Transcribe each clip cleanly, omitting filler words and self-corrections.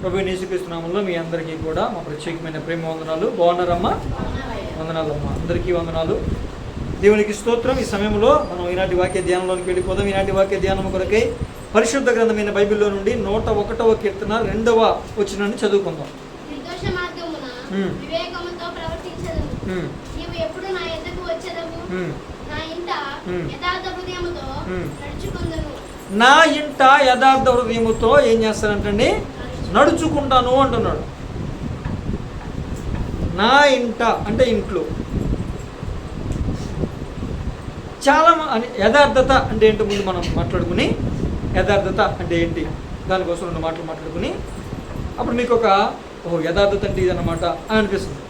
ప్రభువైన యేసుక్రీస్తు నామములో మీ అందరికీ కూడా మా ప్రత్యేకమైన ప్రేమ వందనాలు. బాగున్నారమ్మా? వందనాలమ్మా, అందరికీ వందనాలు. దేవునికి స్తోత్రం. ఈ సమయంలో మనం ఈనాటి వాక్య ధ్యానంలోనికి వెళ్ళిపోదాం. ఈనాటి వాక్య ధ్యానం కొరకై పరిశుద్ధ గ్రంథమైన బైబిల్లో నుండి 101వ కీర్తన 2వ వచనాన్ని చదువుకుందాం. నా ఇంట యథార్థ హృదయముతో ఏం చేస్తానంటండి? నడుచుకుంటాను అంటున్నాడు. నా ఇంట అంటే ఇంట్లో. చాలా యథార్థత అంటే ఏంటో ముందు మనం మాట్లాడుకుని, యథార్థత అంటే ఏంటి దానికోసం 2 మాటలు మాట్లాడుకుని అప్పుడు మీకు ఒక యథార్థత అంటే ఇదన్నమాట అని అనిపిస్తుంది.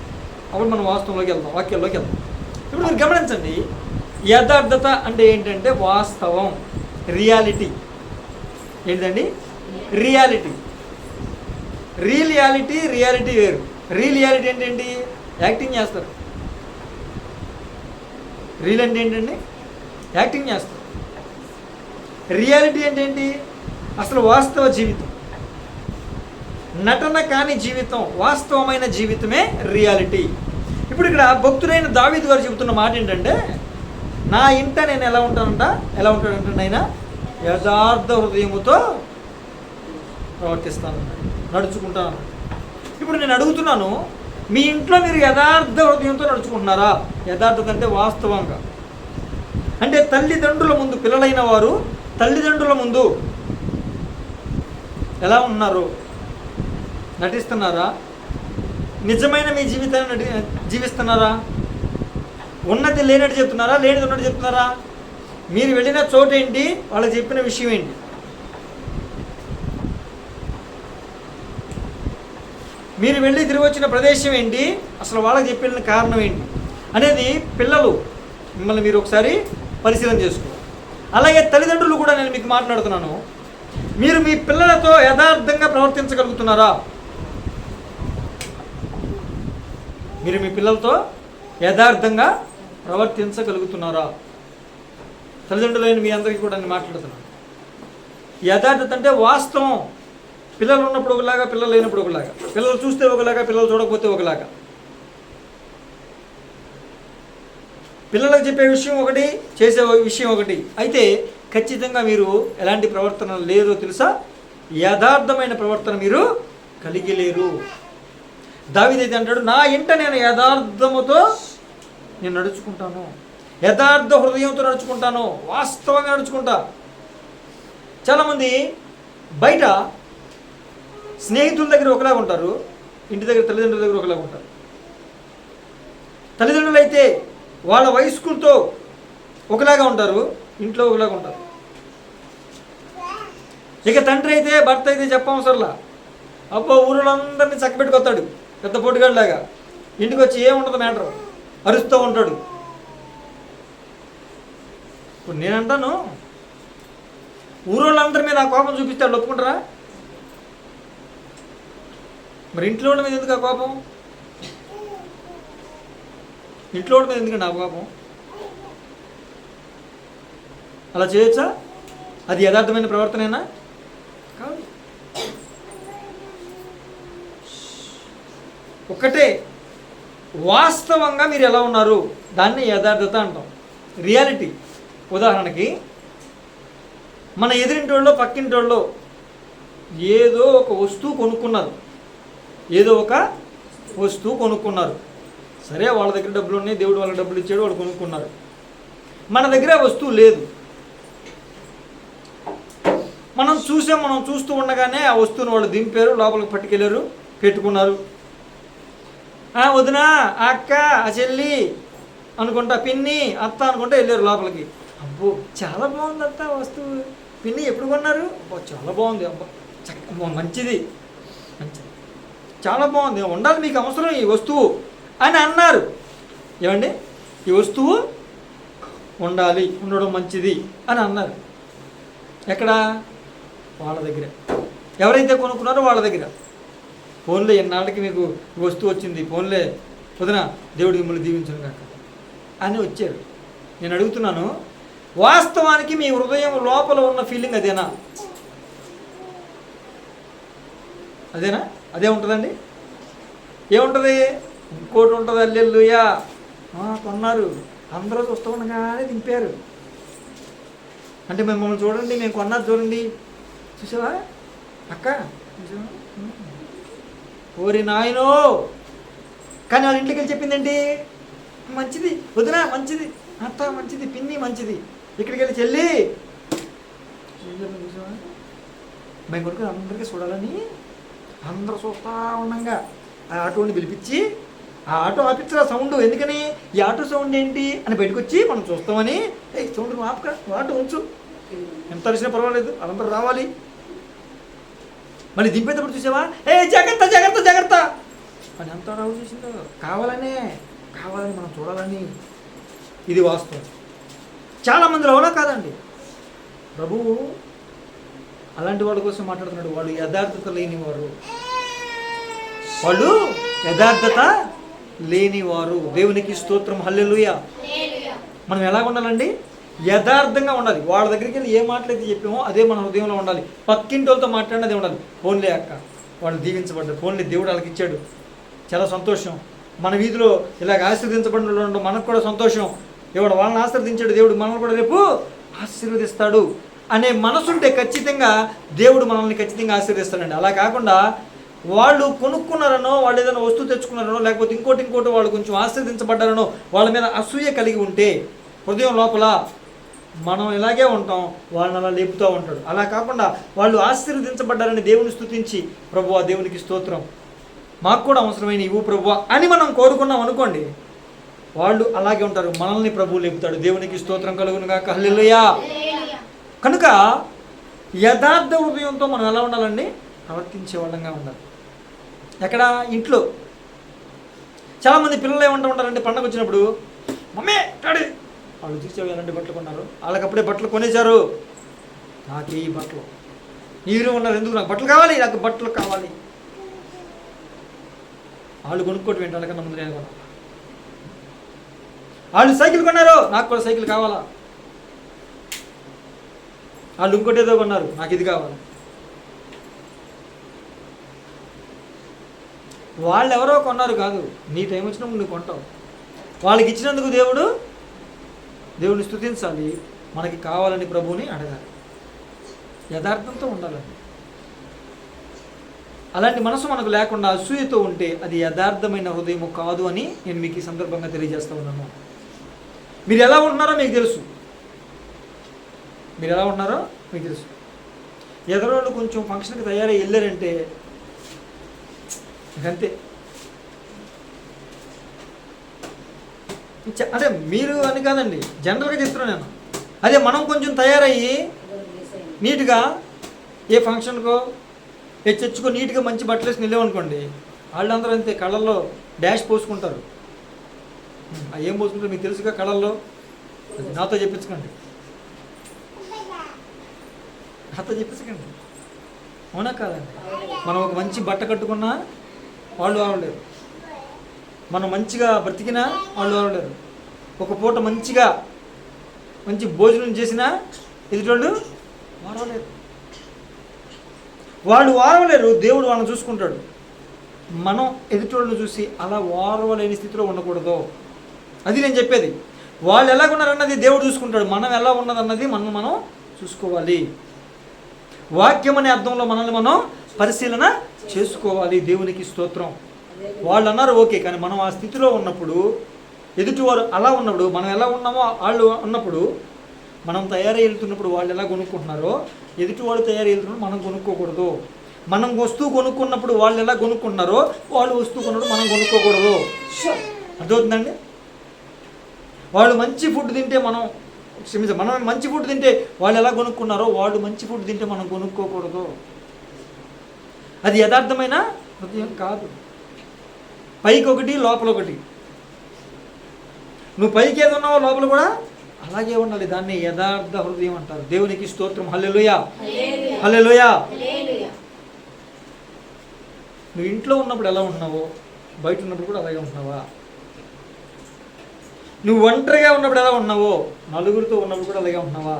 అప్పుడు మనం వాస్తవంలోకి వెళ్దాం, వాక్యాల్లోకి వెళ్దాం. ఇప్పుడు మీరు గమనించండి, యథార్థత అంటే ఏంటంటే వాస్తవం, రియాలిటీ. ఏంటండి? రియాలిటీ. రియాలిటీ వేరు. రియాలిటీ అంటే ఏంటి? యాక్టింగ్ చేస్తారు. రీల్ అంటే ఏంటండి? యాక్టింగ్ చేస్తారు. రియాలిటీ అంటే ఏంటి? అసలు వాస్తవ జీవితం, నటన కాని జీవితం, వాస్తవమైన జీవితమే రియాలిటీ. ఇప్పుడు ఇక్కడ భక్తుడైన దావీదు గారు చెబుతున్న మాట ఏంటంటే, నా ఇంట నేను ఎలా ఉంటాడంటే ఆయన యథార్థ హృదయముతో ప్రవర్తిస్తాను, నడుచుకుంటాను. ఇప్పుడు నేను అడుగుతున్నాను, మీ ఇంట్లో మీరు యథార్థ హృదయంతో నడుచుకుంటున్నారా? యథార్థత అంటే వాస్తవంగా, అంటే తల్లిదండ్రుల ముందు, పిల్లలైన వారు తల్లిదండ్రుల ముందు ఎలా ఉన్నారు? నటిస్తున్నారా? నిజమైన మీ జీవితాన్ని జీవిస్తున్నారా? ఉన్నది లేనట్టు చెప్తున్నారా? లేనిది ఉన్నట్టు చెప్తున్నారా? మీరు వెళ్ళిన చోటు ఏంటి? వాళ్ళకి చెప్పిన విషయం ఏంటి? మీరు వెళ్ళి తిరిగి వచ్చిన ప్రదేశం ఏంటి? అసలు వాళ్ళకి చెప్పిన కారణం ఏంటి అనేది పిల్లలు మిమ్మల్ని మీరు ఒకసారి పరిశీలన చేసుకోవాలి. అలాగే తల్లిదండ్రులు కూడా నేను మీకు మాట్లాడుతున్నాను, మీరు మీ పిల్లలతో యథార్థంగా ప్రవర్తించగలుగుతున్నారా? మీరు మీ పిల్లలతో యథార్థంగా ప్రవర్తించగలుగుతున్నారా? తల్లిదండ్రులైన మీ అందరికీ కూడా నేను మాట్లాడుతున్నాను. యథార్థత అంటే వాస్తవం. పిల్లలు ఉన్నప్పుడు ఒకలాగా, పిల్లలు లేనప్పుడు ఒకలాగా, పిల్లలు చూస్తే ఒకలాగా, పిల్లలు చూడకపోతే ఒకలాగా. పిల్లలకు చెప్పే విషయం ఒకటి, చేసే విషయం ఒకటి. అయితే ఖచ్చితంగా మీరు ఎలాంటి ప్రవర్తన లేదో తెలుసా? యథార్థమైన ప్రవర్తన మీరు కలిగి లేరు. దావీదైతే అంటాడు, నా ఇంట నేను యథార్థముతో నేను నడుచుకుంటాను, యథార్థ హృదయంతో నడుచుకుంటాను, వాస్తవంగా నడుచుకుంటా. చాలామంది బయట స్నేహితుల దగ్గర ఒకలాగా ఉంటారు, ఇంటి దగ్గర తల్లిదండ్రుల దగ్గర ఒకలాగా ఉంటారు. తల్లిదండ్రులు అయితే వాళ్ళ వయస్కులతో ఒకలాగా ఉంటారు, ఇంట్లో ఒకలాగా ఉంటారు. ఇక తండ్రి అయితే, భర్త అయితే చెప్పవసరలా, అబ్బో ఊళ్ళందరినీ చక్కబెట్టుకొస్తాడు, పెద్ద పొట్టుగాడిలాగా. ఇంటికి వచ్చి ఏముండదు మ్యాటర్, అరుస్తూ ఉంటాడు. ఇప్పుడు నేనంటాను, ఊరోళ్ళందరి మీద ఆ కోపం చూపిస్తాడు, ఒప్పుకుంటారా? మరి ఇంట్లో వాళ్ళ మీద ఎందుకు ఆ కోపం? ఇంట్లో వాళ్ళ మీద ఎందుకండి ఆ కోపం? అలా చేయొచ్చా? అది యథార్థమైన ప్రవర్తనేనా? కాదు. ఒక్కటే, వాస్తవంగా మీరు ఎలా ఉన్నారు దాన్ని యథార్థత అంటాం, రియాలిటీ. ఉదాహరణకి మన ఎదురింటోళ్ళో పక్కింటోళ్ళో ఏదో ఒక వస్తువు కొనుక్కున్నారు. సరే, వాళ్ళ దగ్గర డబ్బులు ఉన్నాయి, దేవుడు వాళ్ళకి డబ్బులు ఇచ్చాడు, వాళ్ళు కొనుక్కున్నారు. మన దగ్గర వస్తువు లేదు. మనం చూస్తూ ఉండగానే ఆ వస్తువుని వాళ్ళు దింపారు, లోపలికి పట్టుకెళ్ళారు, పెట్టుకున్నారు. వదినా, అక్క, ఆ చెల్లి అనుకుంటా, పిన్ని, అత్త అనుకుంటా వెళ్ళారు లోపలికి. అబ్బో చాలా బాగుంది అత్త వస్తువు, పిన్ని ఎప్పుడు కొన్నారు? అబ్బో చాలా బాగుంది, అబ్బా మంచిది, చాలా బాగుంది, ఉండాలి, మీకు అవసరం ఈ వస్తువు అని అన్నారు. ఏమండి? ఈ వస్తువు ఉండాలి, ఉండడం మంచిది అని అన్నారు. ఎక్కడ? వాళ్ళ దగ్గర. ఎవరైతే కొనుక్కున్నారో వాళ్ళ దగ్గర. ఫోన్లే, ఎన్నాళ్ళకి మీకు వస్తువు వచ్చింది, ఫోన్లే వదిన, దేవుడు మిమ్మల్ని దీవించను కాక అని వచ్చారు. నేను అడుగుతున్నాను, వాస్తవానికి మీ హృదయం లోపల ఉన్న ఫీలింగ్ అదేనా? అదేనా? అదే ఉంటుందండి? ఏముంటుంది? ఇంకోటి ఉంటుంది. హల్లెలూయా. కొన్నారు, అందరూ చూస్తూ ఉండగానే దింపారు. అంటే మిమ్మల్ని చూడండి, మేము కొన్నారు చూడండి, చూసావా అక్క, చూసావా? ఓరి నాయనో. కానీ వాళ్ళ ఇంటికి వెళ్ళి చెప్పిందండి, మంచిది వదినా, మంచిది అత్త, మంచిది పిన్ని, మంచిది. ఇక్కడికి వెళ్ళి చెల్లి చూసావా, మేము కొడుకు అందరికీ చూడాలని అందరూ చూస్తూ ఉండగా ఆ ఆటోని పిలిపించి, ఆ ఆటో ఆపించరా సౌండ్, ఎందుకని ఈ ఆటో సౌండ్ ఏంటి అని బయటకు వచ్చి మనం చూస్తామని, సౌండ్ ఆపక, ఆటో ఉంచు, ఎంత వచ్చినా పర్వాలేదు, వాళ్ళందరూ రావాలి. మళ్ళీ దింపేటప్పుడు చూసావా, జాగ్రత్త జాగ్రత్త జాగ్రత్త అని ఎంత రావు చేసిందో, కావాలని మనం చూడాలని. ఇది వాస్తవం. చాలామంది అవునా కాదండి? ప్రభువు అలాంటి వాళ్ళ కోసం మాట్లాడుతున్నాడు. వాళ్ళు యథార్థత లేనివారు, వాళ్ళు యథార్థత లేనివారు. దేవునికి స్తోత్రం, హల్లెలూయా. మనం ఎలా ఉండాలండి? యథార్థంగా ఉండాలి. వాళ్ళ దగ్గరికి వెళ్ళి ఏ మాటలైతే చెప్పామో అదే మన హృదయంలో ఉండాలి. పక్కింటి వాళ్ళతో మాట్లాడినదే ఉండాలి. ఫోన్లే అక్క, వాళ్ళు దీవించబడ్డారు, ఫోన్లే దేవుడు వాళ్ళకి ఇచ్చాడు, చాలా సంతోషం. మన వీధిలో ఇలాగ ఆశీర్వదించబడిన ఉండడం మనకు కూడా సంతోషం. ఎవడు వాళ్ళని ఆశీర్వదించాడు, దేవుడు మనల్ని కూడా రేపు ఆశీర్వదిస్తాడు అనే మనసుంటే ఖచ్చితంగా దేవుడు మనల్ని ఖచ్చితంగా ఆశీర్వదిస్తాడండి. అలా కాకుండా వాళ్ళు కొనుక్కున్నారనో, వాళ్ళు ఏదైనా వస్తువు తెచ్చుకున్నారనో, లేకపోతే ఇంకోటి వాళ్ళు కొంచెం ఆశీర్వదించబడ్డారనో వాళ్ళ మీద అసూయ కలిగి ఉంటే హృదయం లోపల మనం ఇలాగే ఉంటాం, వాళ్ళని అలా లేపుతూ ఉంటాడు. అలా కాకుండా వాళ్ళు ఆశీర్వదించబడ్డారని దేవుని స్తుతించి, ప్రభువా దేవునికి స్తోత్రం, మాకు కూడా అవసరమైన ఇవ్వు ప్రభువా అని మనం కోరుకున్నాం అనుకోండి, వాళ్ళు అలాగే ఉంటారు, మనల్ని ప్రభువు లేపుతాడు. దేవునికి స్తోత్రం కలుగునుగాక, హల్లెలూయా. కనుక యథార్థ హృదయంతో మనం ఎలా ఉండాలండి? ప్రవర్తించే వాళ్ళంగా ఉండాలి. ఎక్కడ? ఇంట్లో. చాలామంది పిల్లలు ఏమంటూ ఉంటారంటే పండగ వచ్చినప్పుడు, మమ్మీ డాడీ వాళ్ళు చూసేవి ఎలాంటి బట్టలు కొన్నారు, వాళ్ళకప్పుడే బట్టలు కొనేశారు, నాకు ఈ బట్టలు, మీరు ఉన్నారు ఎందుకు, నాకు బట్టలు కావాలి, నాకు బట్టలు కావాలి. వాళ్ళు కొనుక్కోటి ఏంటి, వాళ్ళకన్నా ముందు నేను కొన్నా. వాళ్ళు సైకిల్ కొన్నారు, నాకు కూడా సైకిల్ కావాలా. వాళ్ళు ఇంకోటి ఏదో కొన్నారు, నాకు ఇది కావాలి. వాళ్ళు ఎవరో కొన్నారు కాదు, నీ టైం వచ్చినప్పుడు నువ్వు కొంటావు. వాళ్ళకి ఇచ్చినందుకు దేవుని స్తుతించాలి, మనకి కావాలని ప్రభువుని అడగాలి, యథార్థంతో ఉండాలండి. అలాంటి మనసు మనకు లేకుండా అసూయతో ఉంటే అది యథార్థమైన హృదయము కాదు అని నేను మీకు ఈ సందర్భంగా తెలియజేస్తూ ఉన్నాను. మీరు ఎలా ఉంటున్నారో మీకు తెలుసు, మీరు ఎలా ఉన్నారో మీకు తెలుసు. ఎదరోళ్ళు కొంచెం ఫంక్షన్కి తయారై వెళ్ళారంటే ఇంకంతే. అంటే మీరు అని కాదండి, జనరల్గా చెప్తున్నాను నేను. అదే మనం కొంచెం తయారయ్యి నీట్గా ఏ ఫంక్షన్కో ఏ చర్చ్కో నీట్గా మంచి బట్టలు వేసి నిలేవనుకోండి, వాళ్ళందరూ అంతే కళ్ళల్లో డాష్ పోసుకుంటారు. ఏం పోసుకుంటారు మీకు తెలుసుగా, కళ్ళల్లో. నాతో చెప్పించకండి, అవునా కాదండి? మనం ఒక మంచి బట్ట కట్టుకున్నా వాళ్ళు వాడలేరు, మనం మంచిగా బ్రతికినా వాళ్ళు వాడలేరు, ఒక పూట మంచి భోజనం చేసినా ఎదుటోళ్ళు వాళ్ళు వారవలేరు. దేవుడు వాళ్ళని చూసుకుంటాడు. మనం ఎదుటోళ్ళని చూసి అలా వారవలేని స్థితిలో ఉండకూడదు. అది నేను చెప్పేది. వాళ్ళు ఎలా ఉన్నారన్నది దేవుడు చూసుకుంటాడు, మనం ఎలా ఉన్నదన్నది మనం చూసుకోవాలి. వాక్యం అనే అర్థంలో మనల్ని మనం పరిశీలన చేసుకోవాలి. దేవునికి స్తోత్రం. వాళ్ళు అన్నారు ఓకే, కానీ మనం ఆ స్థితిలో ఉన్నప్పుడు, ఎదుటివారు అలా ఉన్నప్పుడు, మనం ఎలా ఉన్నామో వాళ్ళు ఉన్నప్పుడు, మనం తయారై వెళ్తున్నప్పుడు వాళ్ళు ఎలా కొనుక్కుంటున్నారో ఎదుటివాడు తయారై వెళ్తున్నప్పుడు మనం కొనుక్కోకూడదు. మనం వస్తువు కొనుక్కున్నప్పుడు వాళ్ళు ఎలా కొనుక్కుంటున్నారో వాళ్ళు వస్తువు కొన్నప్పుడు మనం కొనుక్కోకూడదు. అర్థమవుతుందండి? వాళ్ళు మంచి ఫుడ్ తింటే మనం మంచి ఫుడ్ తింటే వాళ్ళు ఎలా కొనుక్కున్నారో వాళ్ళు మంచి ఫుడ్ తింటే మనం కొనుక్కోకూడదు. అది యథార్థమైన హృదయం కాదు. పైకి ఒకటి లోపల ఒకటి. నువ్వు పైకి ఏది ఉన్నావో లోపల కూడా అలాగే ఉండాలి. దాన్ని యథార్థ హృదయం అంటారు. దేవునికి స్తోత్రం, హల్లెలూయా, హల్లెలూయా. నువ్వు ఇంట్లో ఉన్నప్పుడు ఎలా ఉన్నావో బయట ఉన్నప్పుడు కూడా అలాగే ఉంటున్నావా? నువ్వు ఒంటరిగా ఉన్నప్పుడు ఎలా ఉన్నావో నలుగురితో ఉన్నప్పుడు కూడా అలాగే ఉంటున్నావా?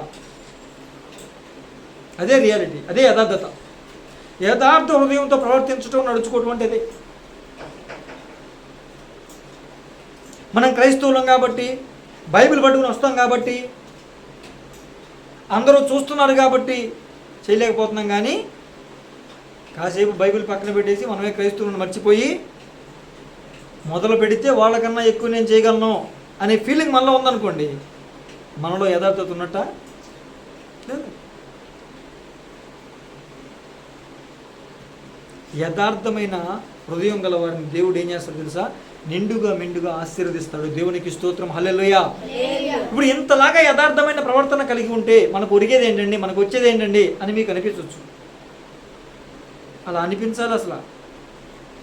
అదే రియాలిటీ, అదే యథార్థత. యథార్థ హృదయంతో ప్రవర్తించడం, నడుచుకోవటం అంటే అదే. మనం క్రైస్తవులం కాబట్టి, బైబిల్ పట్టుకుని వస్తాం కాబట్టి, అందరూ చూస్తున్నారు కాబట్టి చేయలేకపోతున్నాం. కానీ కాసేపు బైబిల్ పక్కన పెట్టేసి మనమే క్రైస్తవులను మర్చిపోయి మొదలు పెడితే వాళ్ళకన్నా ఎక్కువ నేను చేయగలను అనే ఫీలింగ్ మనలో ఉందనుకోండి, మనలో యథార్థత ఉన్నట్ట లేదు. యథార్థమైన హృదయం గల వారిని దేవుడు ఏం చేస్తాడు తెలుసా? నిండుగా మెండుగా ఆశీర్వదిస్తాడు. దేవునికి స్తోత్రం, హల్లెలూయా. ఇప్పుడు ఇంతలాగా యథార్థమైన ప్రవర్తన కలిగి ఉంటే మనకు ఒరిగేది ఏంటండి, మనకు వచ్చేది ఏంటండి అని మీకు అనిపించవచ్చు. అలా అనిపించాలి అసలు.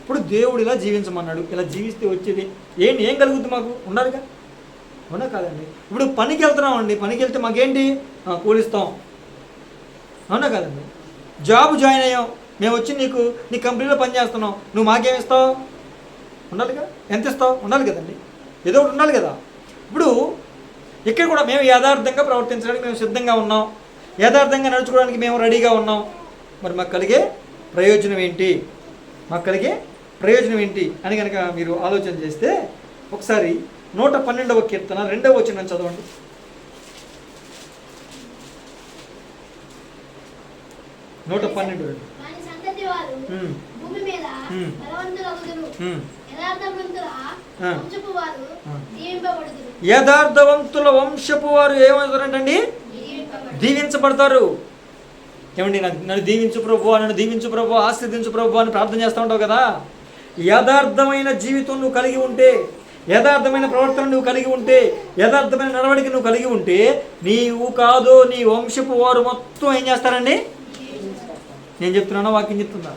ఇప్పుడు దేవుడు ఇలా జీవించమన్నాడు, ఇలా జీవిస్తే వచ్చేది ఏం కలుగుద్ది? మాకు ఉండాలిగా, అవునా కాదండి? ఇప్పుడు పనికి వెళ్తున్నామండి, పనికి వెళ్తే మాకేంటి? కూలిస్తాం, అవునా కాదండి? జాబ్ జాయిన్ అయ్యాం, మేము వచ్చి నీ కంపెనీలో పని చేస్తున్నాం, నువ్వు మాకేమిస్తావు? ఉండాలిగా. ఎంత ఇస్తావు? ఉండాలి కదండి, ఏదో ఒకటి ఉండాలి కదా. ఇప్పుడు ఇక్కడ కూడా మేము యథార్థంగా ప్రవర్తించడానికి మేము సిద్ధంగా ఉన్నాం, యథార్థంగా నడుచుకోవడానికి మేము రెడీగా ఉన్నాం. మరి మాకు కలిగే ప్రయోజనం ఏంటి? మాకు కలిగే ప్రయోజనం ఏంటి అని కనుక మీరు ఆలోచన చేస్తే ఒకసారి 112వ కీర్తన 2వ వచనం చదవండి. 112. యథార్థవంతుల వంశపు వారు ఏమవుతారంటండి? దీవించబడతారు. ఏమండి, నన్ను దీవించు ప్రభువా, నన్ను దీవించు ప్రభువా, ఆశీర్వదించు ప్రభువా అని ప్రార్థన చేస్తూ ఉంటావు కదా. యథార్థమైన జీవితం నువ్వు కలిగి ఉంటే, యథార్థమైన ప్రవర్తన నువ్వు కలిగి ఉంటే, యథార్థమైన నడవడిక నువ్వు కలిగి ఉంటే, నీవు కాదు నీ వంశపు వారు మొత్తం ఏం చేస్తారండి? నేను చెప్తున్నాను, వాక్యం చెప్తున్నా.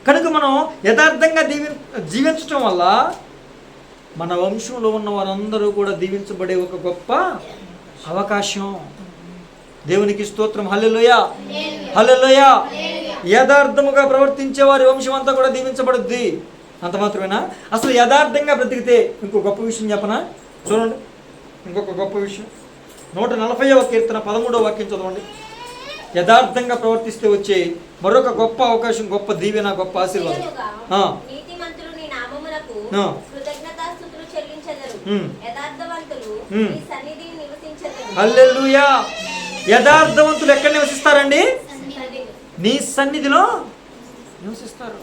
కనుక మనం యథార్థంగా జీవించటం వల్ల మన వంశంలో ఉన్న వారందరూ కూడా దీవించబడే ఒక గొప్ప అవకాశం. దేవునికి స్తోత్రం, హల్లెలూయా, హల్లెలూయా. యథార్థముగా ప్రవర్తించే వారి వంశం అంతా కూడా దీవించబడుద్ది. అంత మాత్రమేనా? అసలు యథార్థంగా బ్రతికితే ఇంకో గొప్ప విషయం చెప్పనా? చూడండి, ఇంకొక గొప్ప విషయం. 140వ కీర్తన 13వ వాక్యం చదవండి. యథార్థంగా ప్రవర్తిస్తే వచ్చే మరొక గొప్ప అవకాశం, గొప్ప దీవెన, గొప్ప ఆశీర్వాదం. హల్లెలూయా. యథార్థవంతులు ఎక్కడ నివసిస్తారండి? నీ సన్నిధిలో నివసిస్తారు.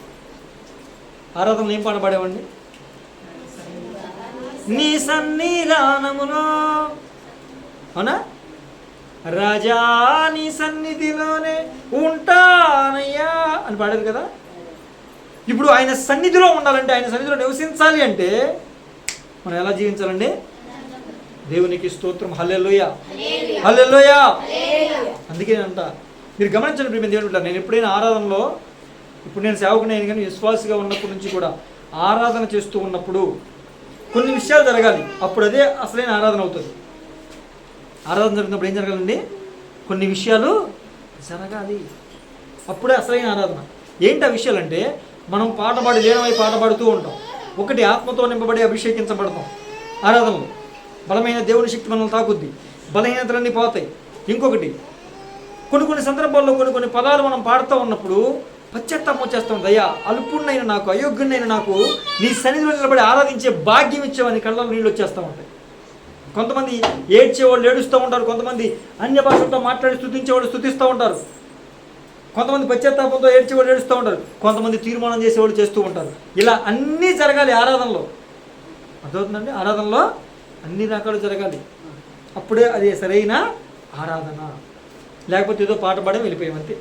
ఆరాధనలు ఏం పాట పాడేవండి? నీ సన్నిధానములో, అవునా? రాజా నీ సన్నిధిలోనే ఉంటానయ్యా అని పాడారు కదా. ఇప్పుడు ఆయన సన్నిధిలో ఉండాలంటే, ఆయన సన్నిధిలో నివసించాలి అంటే మనం ఎలా జీవించాలండి? దేవునికి స్తోత్రం, హల్లెలూయా, హల్లెలూయా. అందుకే అంట, మీరు గమనించండి ప్రియమైన దేవుని బిడ్డలారా, నేను ఎప్పుడైనా ఆరాధనలో, ఇప్పుడు నేను సేవకుని అయిన కానీ విశ్వాసిగా ఉన్నప్పటి నుంచి కూడా ఆరాధన చేస్తూ ఉన్నప్పుడు కొన్ని విషయాలు జరగాలి. అప్పుడు అదే అసలైన ఆరాధన అవుతుంది. ఆరాధన జరిగినప్పుడు ఏం జరగాలండి? కొన్ని విషయాలు జరగాలి, అప్పుడే అసలైన ఆరాధన. ఏంటి ఆ విషయాలు అంటే, మనం పాట పాడి లీనమై పాట పాడుతూ ఉంటాం. ఒకటి, ఆత్మతో నింపబడి అభిషేకించబడతాం. ఆరాధనలో బలమైన దేవుని శక్తి మనల్ని తాకుద్ది, బలహీనతలన్నీ పోతాయి. ఇంకొకటి, కొన్ని సందర్భాల్లో కొన్ని పదాలు మనం పాడుతూ ఉన్నప్పుడు పశ్చాత్తాపం వచ్చేస్తాం. దయ్యా, అల్పుణ్ణైన నాకు, అయోగ్యుణ్ణైన నాకు నీ సన్నిధిలో నిలబడి ఆరాధించే భాగ్యం ఇచ్చేవని కళ్ళలో నీళ్ళు వచ్చేస్తూ ఉంటాయి. కొంతమంది ఏడ్చేవాళ్ళు ఏడుస్తూ ఉంటారు, కొంతమంది అన్య భాషలతో మాట్లాడి స్తుతించేవాళ్ళు స్తుతిస్తూ ఉంటారు, కొంతమంది పశ్చాత్తాపంతో ఏడ్చేవాళ్ళు ఏడుస్తూ ఉంటారు, కొంతమంది తీర్మానం చేసేవాళ్ళు చేస్తూ ఉంటారు. ఇలా అన్నీ జరగాలి ఆరాధనలో. అర్థమవుతుందండి? ఆరాధనలో అన్ని రకాలు జరగాలి, అప్పుడే అది సరైన ఆరాధన. లేకపోతే ఏదో పాట పాడాం వెళ్ళిపోయాం అంతే.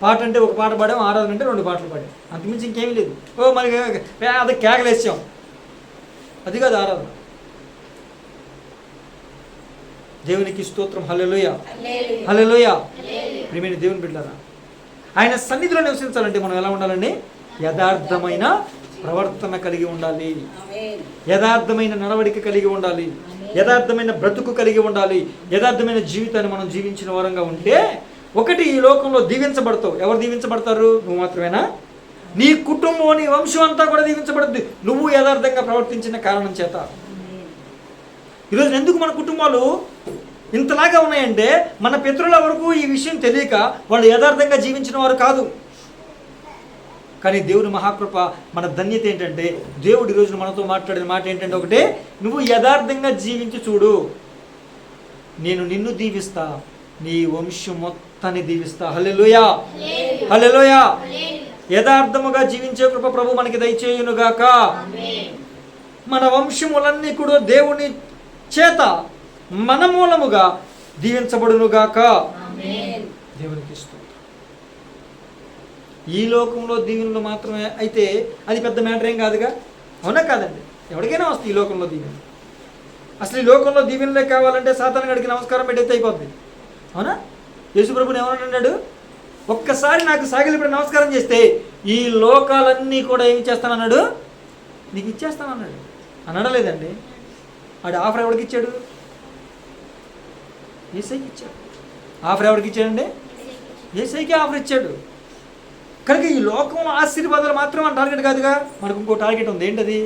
పాట అంటే ఒక పాట పాడాం, ఆరాధన అంటే 2 పాటలు పాడాం, అంతకుమించి ఇంకేమీ లేదు. మనకి అది కేకలేసాం, అది కాదు ఆరాధన. దేవునికి స్తోత్రం, హల్లెలూయా, హల్లెలూయా. ప్రియమైన దేవుని బిడ్డలారా, ఆయన సన్నిధిలో నివసించాలంటే మనం ఎలా ఉండాలండి? యథార్థమైన ప్రవర్తన కలిగి ఉండాలి, యథార్థమైన నడవడిక కలిగి ఉండాలి, యథార్థమైన బ్రతుకు కలిగి ఉండాలి. యథార్థమైన జీవితాన్ని మనం జీవించిన వారంగా ఉంటే, ఒకటి, ఈ లోకంలో దీవించబడతావు. ఎవరు దీవించబడతారు? నువ్వు మాత్రమేనా? నీ కుటుంబం, నీ వంశం అంతా కూడా దీవించబడుద్ది, నువ్వు యథార్థంగా ప్రవర్తించిన కారణం చేత. ఈరోజు ఎందుకు మన కుటుంబాలు ఇంతలాగా ఉన్నాయంటే మన పితరుల వరకు ఈ విషయం తెలియక వాళ్ళు యథార్థంగా జీవించిన వారు కాదు. కానీ దేవుని మహాకృప, మన ధన్యత ఏంటంటే దేవుడు ఈరోజు మనతో మాట్లాడిన మాట ఏంటంటే ఒకటే, నువ్వు యథార్థంగా జీవించి చూడు, నేను నిన్ను దీవిస్తా, నీ వంశం మొత్తాన్ని దీవిస్తా. హల్లెలూయా, హల్లెలూయా. యథార్థముగా జీవించే కృప ప్రభు మనకి దయచేయునుగాక. మన వంశములన్నీ కూడా దేవుని చేత మన మూలముగా దీవించబడునుగాక. దేవునికి ఇష్టం. ఈ లోకంలో దీవెనలు మాత్రమే అయితే అది పెద్ద మ్యాటర్ ఏం కాదుగా, అవునా కాదండి? ఎవరికైనా వస్తుంది ఈ లోకంలో దీవెన. అసలు ఈ లోకంలో దీవెనలే కావాలంటే సాతాను గడికి నమస్కారం పెట్టేది అయిపోద్ది, అవునా? యేసుప్రభుని ఏమన్నాడు? ఒక్కసారి నాకు సాగిలిపడి నమస్కారం చేస్తే ఈ లోకాలన్నీ కూడా ఏం చేస్తానన్నాడు, నీకు ఇచ్చేస్తానన్నాడు. అనడలేదండి. ఆడు ఆఫర్ ఎవరికి ఇచ్చాడు? ఏసైకి ఇచ్చాడు. ఆఫర్ ఎవరికి ఇచ్చాడండి? ఏసైకి ఆఫర్ ఇచ్చాడు. కనుక ఈ లోకంలో ఆశీర్వాదాలు మాత్రం మన టార్గెట్ కాదుగా, మనకు ఇంకో టార్గెట్ ఉంది. ఏంటది?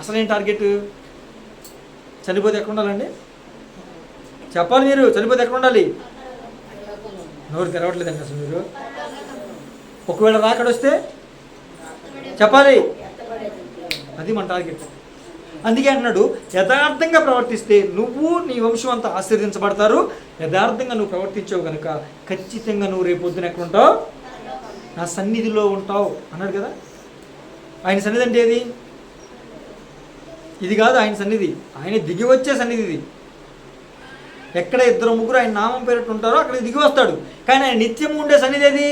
అసలేం టార్గెట్? చనిపోతే ఎక్కడ ఉండాలండి? చెప్పాలి మీరు. చనిపోతే ఎక్కడ ఉండాలి? నోరు తెరవట్లేదండి అసలు మీరు. ఒకవేళ రాకడొస్తే చెప్పాలి, అది మన టార్గెట్. అందుకే అంటున్నాడు, యథార్థంగా ప్రవర్తిస్తే నువ్వు నీ వంశం అంతా ఆశీర్వదించబడతారు. యథార్థంగా నువ్వు ప్రవర్తించావు కనుక ఖచ్చితంగా నువ్వు రేపు పొద్దున ఎక్కడ ఉంటావు? నా సన్నిధిలో ఉంటావు అన్నాడు కదా. ఆయన సన్నిధి అంటే ఏది? ఇది కాదు ఆయన సన్నిధి, ఆయన దిగి వచ్చే సన్నిధి ఇది. ఎక్కడ ఇద్దరు ముగ్గురు ఆయన నామం పేరట్టు ఉంటారో అక్కడ దిగి వస్తాడు. కానీ ఆయన నిత్యం ఉండే సన్నిధి ఏది?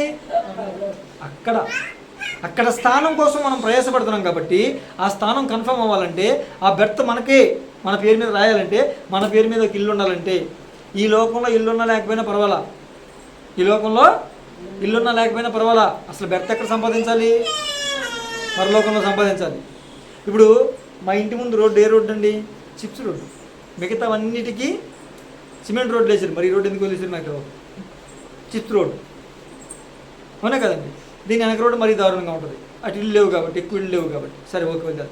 అక్కడ స్థానం కోసం మనం ప్రయాసపడుతున్నాం కాబట్టి ఆ స్థానం కన్ఫర్మ్ అవ్వాలంటే, ఆ బెర్త్ మనకే మన పేరు మీద రాయాలంటే, మన పేరు మీద ఒక ఇల్లు ఉండాలంటే, ఈ లోకంలో ఇల్లున్నా లేకపోయినా పర్వాలా, ఈ లోకంలో ఇల్లున్నా లేకపోయినా పర్వాలా, అసలు బెర్త్ ఎక్కడ సంపాదించాలి? పరలోకంలో సంపాదించాలి. ఇప్పుడు మా ఇంటి ముందు రోడ్డు ఏ రోడ్డు అండి? Chips road. మిగతావన్నిటికీ సిమెంట్ రోడ్లు వేసారు. మరి ఈ రోడ్డు ఎందుకు వేసారు నాకు? చిప్స్ రోడ్డు, అవునా కదండి? దీని వెనక రోడ్డు మరీ దారుణంగా ఉంటుంది. అటు ఇల్లు లేవు కాబట్టి, ఎక్కువ ఇల్లు లేవు కాబట్టి. సరే, ఓకే వద్దారు.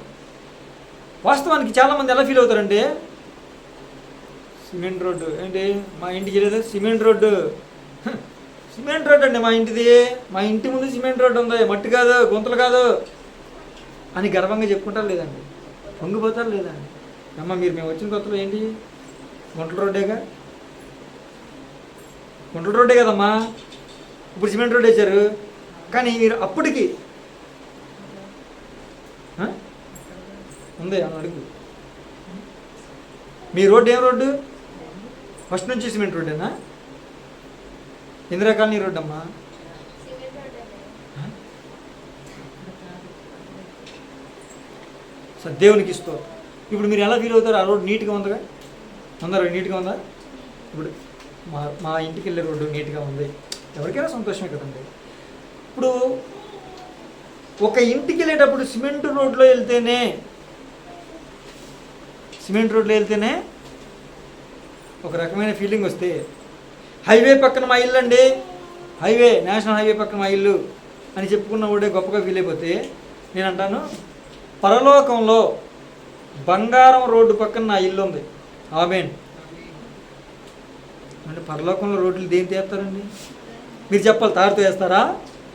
వాస్తవానికి చాలామంది ఎలా ఫీల్ అవుతారంటే, సిమెంట్ రోడ్డు ఏంటి మా ఇంటికి లేదు, సిమెంట్ రోడ్డు సిమెంట్ రోడ్డు అండి మా ఇంటిది, మా ఇంటి ముందు సిమెంట్ రోడ్డు ఉంది, మట్టి కాదు, గుంతలు కాదు అని గర్వంగా చెప్పుకుంటారు లేదండి? పొంగిపోతారు లేదండి? అమ్మ మీరు మేము వచ్చిన కొత్తలో ఏంటి గుంటల రోడ్డేగా, గుంటల రోడ్డే కదమ్మా, ఇప్పుడు సిమెంట్ రోడ్డు వేశారు. కానీ మీరు అప్పటికి ఉంది అని అడుగు. మీ రోడ్డు ఏం రోడ్డు? ఫస్ట్ నుంచి సిమెంట్ రోడ్డేనా? ఇందిరా కాలనీ రోడ్డు అమ్మా. దేవునికి ఇస్తూ ఇప్పుడు మీరు ఎలా ఫీల్ అవుతారు? ఆ రోడ్డు నీట్గా ఉందిగా, ఉందా? నీట్గా ఉందా? ఇప్పుడు మా ఇంటికి వెళ్ళే రోడ్డు నీట్గా ఉంది, ఎవరికైనా సంతోషమే కదండి. ఇప్పుడు ఒక ఇంటికి వెళ్ళేటప్పుడు సిమెంట్ రోడ్లో వెళ్తేనే ఒక రకమైన ఫీలింగ్ వస్తే, హైవే పక్కన మా ఇల్లు అండి, హైవే, నేషనల్ హైవే పక్కన మా ఇల్లు అని చెప్పుకున్న వాడే గొప్పగా ఫీల్ అయిపోతే, నేను అంటాను పరలోకంలో బంగారం రోడ్డు పక్కన నా ఇల్లు ఉంది. ఆమేన్. అంటే పరలోకంలో రోడ్లు దేనితో వేస్తారండి? మీరు చెప్పాలి. తాడుతో వేస్తారా?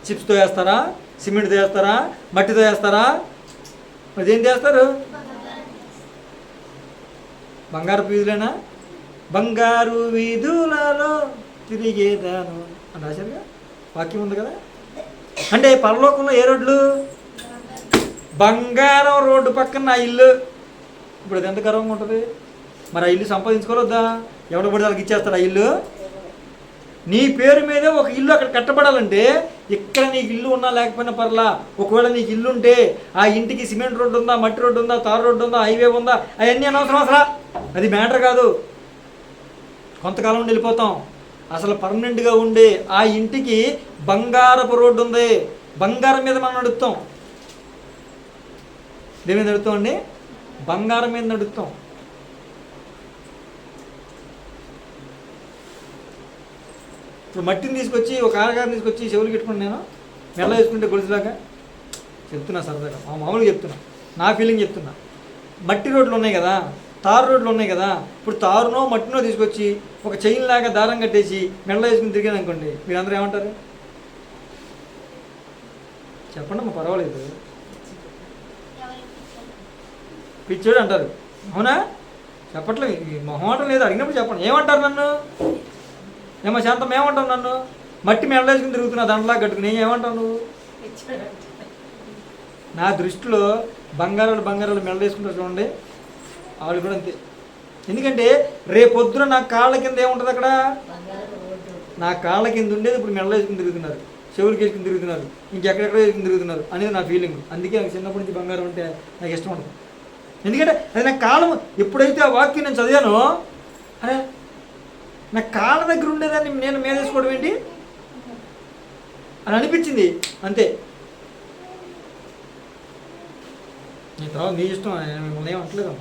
చిప్స్తో వేస్తారా? సిమెంట్తో వేస్తారా? మట్టితో వేస్తారా? మరి దేనితో వేస్తారు? బంగారు వీధులేనా? బంగారు వీధులలో తిరిగేదాను అని రాశారుగా, వాక్యం ఉంది కదా. అంటే పరలోకంలో ఏ రోడ్లు? బంగారం రోడ్డు పక్కన నా ఇల్లు. ఇప్పుడు అది ఎంత గర్వంగా ఉంటుంది. మరి ఆ ఇల్లు సంపాదించుకోవద్దా? ఎవడ పడి వాళ్ళకి ఇచ్చేస్తారు ఆ ఇల్లు? నీ పేరు మీదే ఒక ఇల్లు అక్కడ కట్టబడాలంటే, ఇక్కడ నీకు ఇల్లు ఉన్నా లేకపోయినా పర్లా, ఒకవేళ నీకు ఇల్లు ఉంటే ఆ ఇంటికి సిమెంట్ రోడ్డు ఉందా, మట్టి రోడ్డు ఉందా, తారు రోడ్డు ఉందా, హైవే ఉందా, అవన్నీ అనవసరం. అసలు అది మ్యాటర్ కాదు. కొంతకాలం ఉండి వెళ్ళిపోతాం. అసలు పర్మనెంట్గా ఉండే ఆ ఇంటికి బంగారపు రోడ్డు ఉంది. బంగారం మీద మనం నడుస్తాం. దేని మీద నడుస్తాం అండి? బంగారం మీద నడుస్తాం. ఇప్పుడు మట్టిని తీసుకొచ్చి ఒక ఆరగారిని తీసుకొచ్చి చెవులు పెట్టుకుని నేను మెల్ల వేసుకుంటే గొలుసులాగా చెప్తున్నా, సరదాగా మామూలుగా చెప్తున్నా, నా ఫీలింగ్ చెప్తున్నా. మట్టి రోడ్లు ఉన్నాయి కదా, తారు రోడ్లు ఉన్నాయి కదా, ఇప్పుడు తారునో మట్టినో తీసుకొచ్చి ఒక చైన్ లాగా దారం కట్టేసి మెడలో వేసుకుని తిరిగాను అనుకోండి, మీరందరూ ఏమంటారు? చెప్పండి అమ్మా, పర్వాలేదు, పిచ్చోడు అంటారు. అవునా? చెప్పట్లేదు, మొహమాటం లేదు, అడిగినప్పుడు చెప్పండి. ఏమంటారు నన్ను? ఏమో శాంతం ఏమంటావు నన్ను? మట్టి మెడలో వేసుకుని తిరుగుతున్నా దండలా కట్టుకుని, ఏమంటావు నువ్వు? నా దృష్టిలో బంగారాలు మెడలో వేసుకుంటారు చూడండి, వాళ్ళు కూడా అంతే. ఎందుకంటే రేపొద్దున నా కాళ్ళ కింద ఏముంటుంది అక్కడ? నా కాళ్ళ కింద ఉండేది ఇప్పుడు మెడలో వేసుకుని తిరుగుతున్నారు, చెవులకి వేసుకుని తిరుగుతున్నారు, ఇంకెక్కడెక్కడ వేసుకుని తిరుగుతున్నారు అనేది నా ఫీలింగ్. అందుకే నాకు చిన్నప్పటి నుంచి బంగారం అంటే నాకు ఇష్టం ఉండదు. ఎందుకంటే అది నా కాలం, ఎప్పుడైతే ఆ వాక్యం నేను చదివానో, అరే నా కాళ్ళ దగ్గర ఉండేదాన్ని నేను మీద వేసుకోవడం ఏంటి అని అనిపించింది, అంతే. నీ తర్వాత నీ ఇష్టం, మిమ్మల్ని ఏమంటలేదు.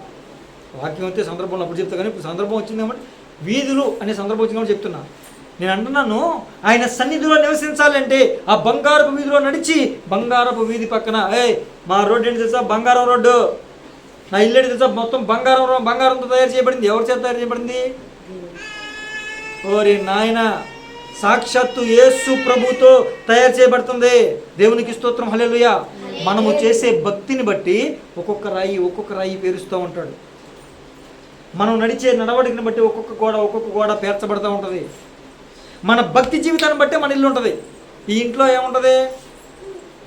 వాక్యం అయితే సందర్భంలో అప్పుడు చెప్తా, కానీ ఇప్పుడు సందర్భం వచ్చింది కాబట్టి, వీధులు అనే సందర్భం వచ్చింది కాబట్టి చెప్తున్నా. నేను అంటున్నాను, ఆయన సన్నిధిలో నివసించాలంటే ఆ బంగారపు వీధిలో నడిచి, బంగారపు వీధి పక్కన, మా రోడ్డు ఏంటి తెలుసా? బంగారం రోడ్డు. నా ఇల్లు ఏంటి తెలుసా? మొత్తం బంగారంతో తయారు చేయబడింది. ఎవరి చేత తయారు చేయబడింది? ఓరి నాయన, సాక్షాత్తు యేసు ప్రభుతో తయారు చేయబడుతుంది. దేవునికి స్తోత్రం, హల్లెలూయా. మనము చేసే భక్తిని బట్టి ఒక్కొక్క రాయి పేరుస్తూ ఉంటాడు. మనం నడిచే నడవడికని బట్టి ఒక్కొక్క గోడ పేర్చబడుతూ ఉంటుంది. మన భక్తి జీవితాన్ని బట్టే మన ఇల్లు ఉంటుంది. ఈ ఇంట్లో ఏముంటుంది?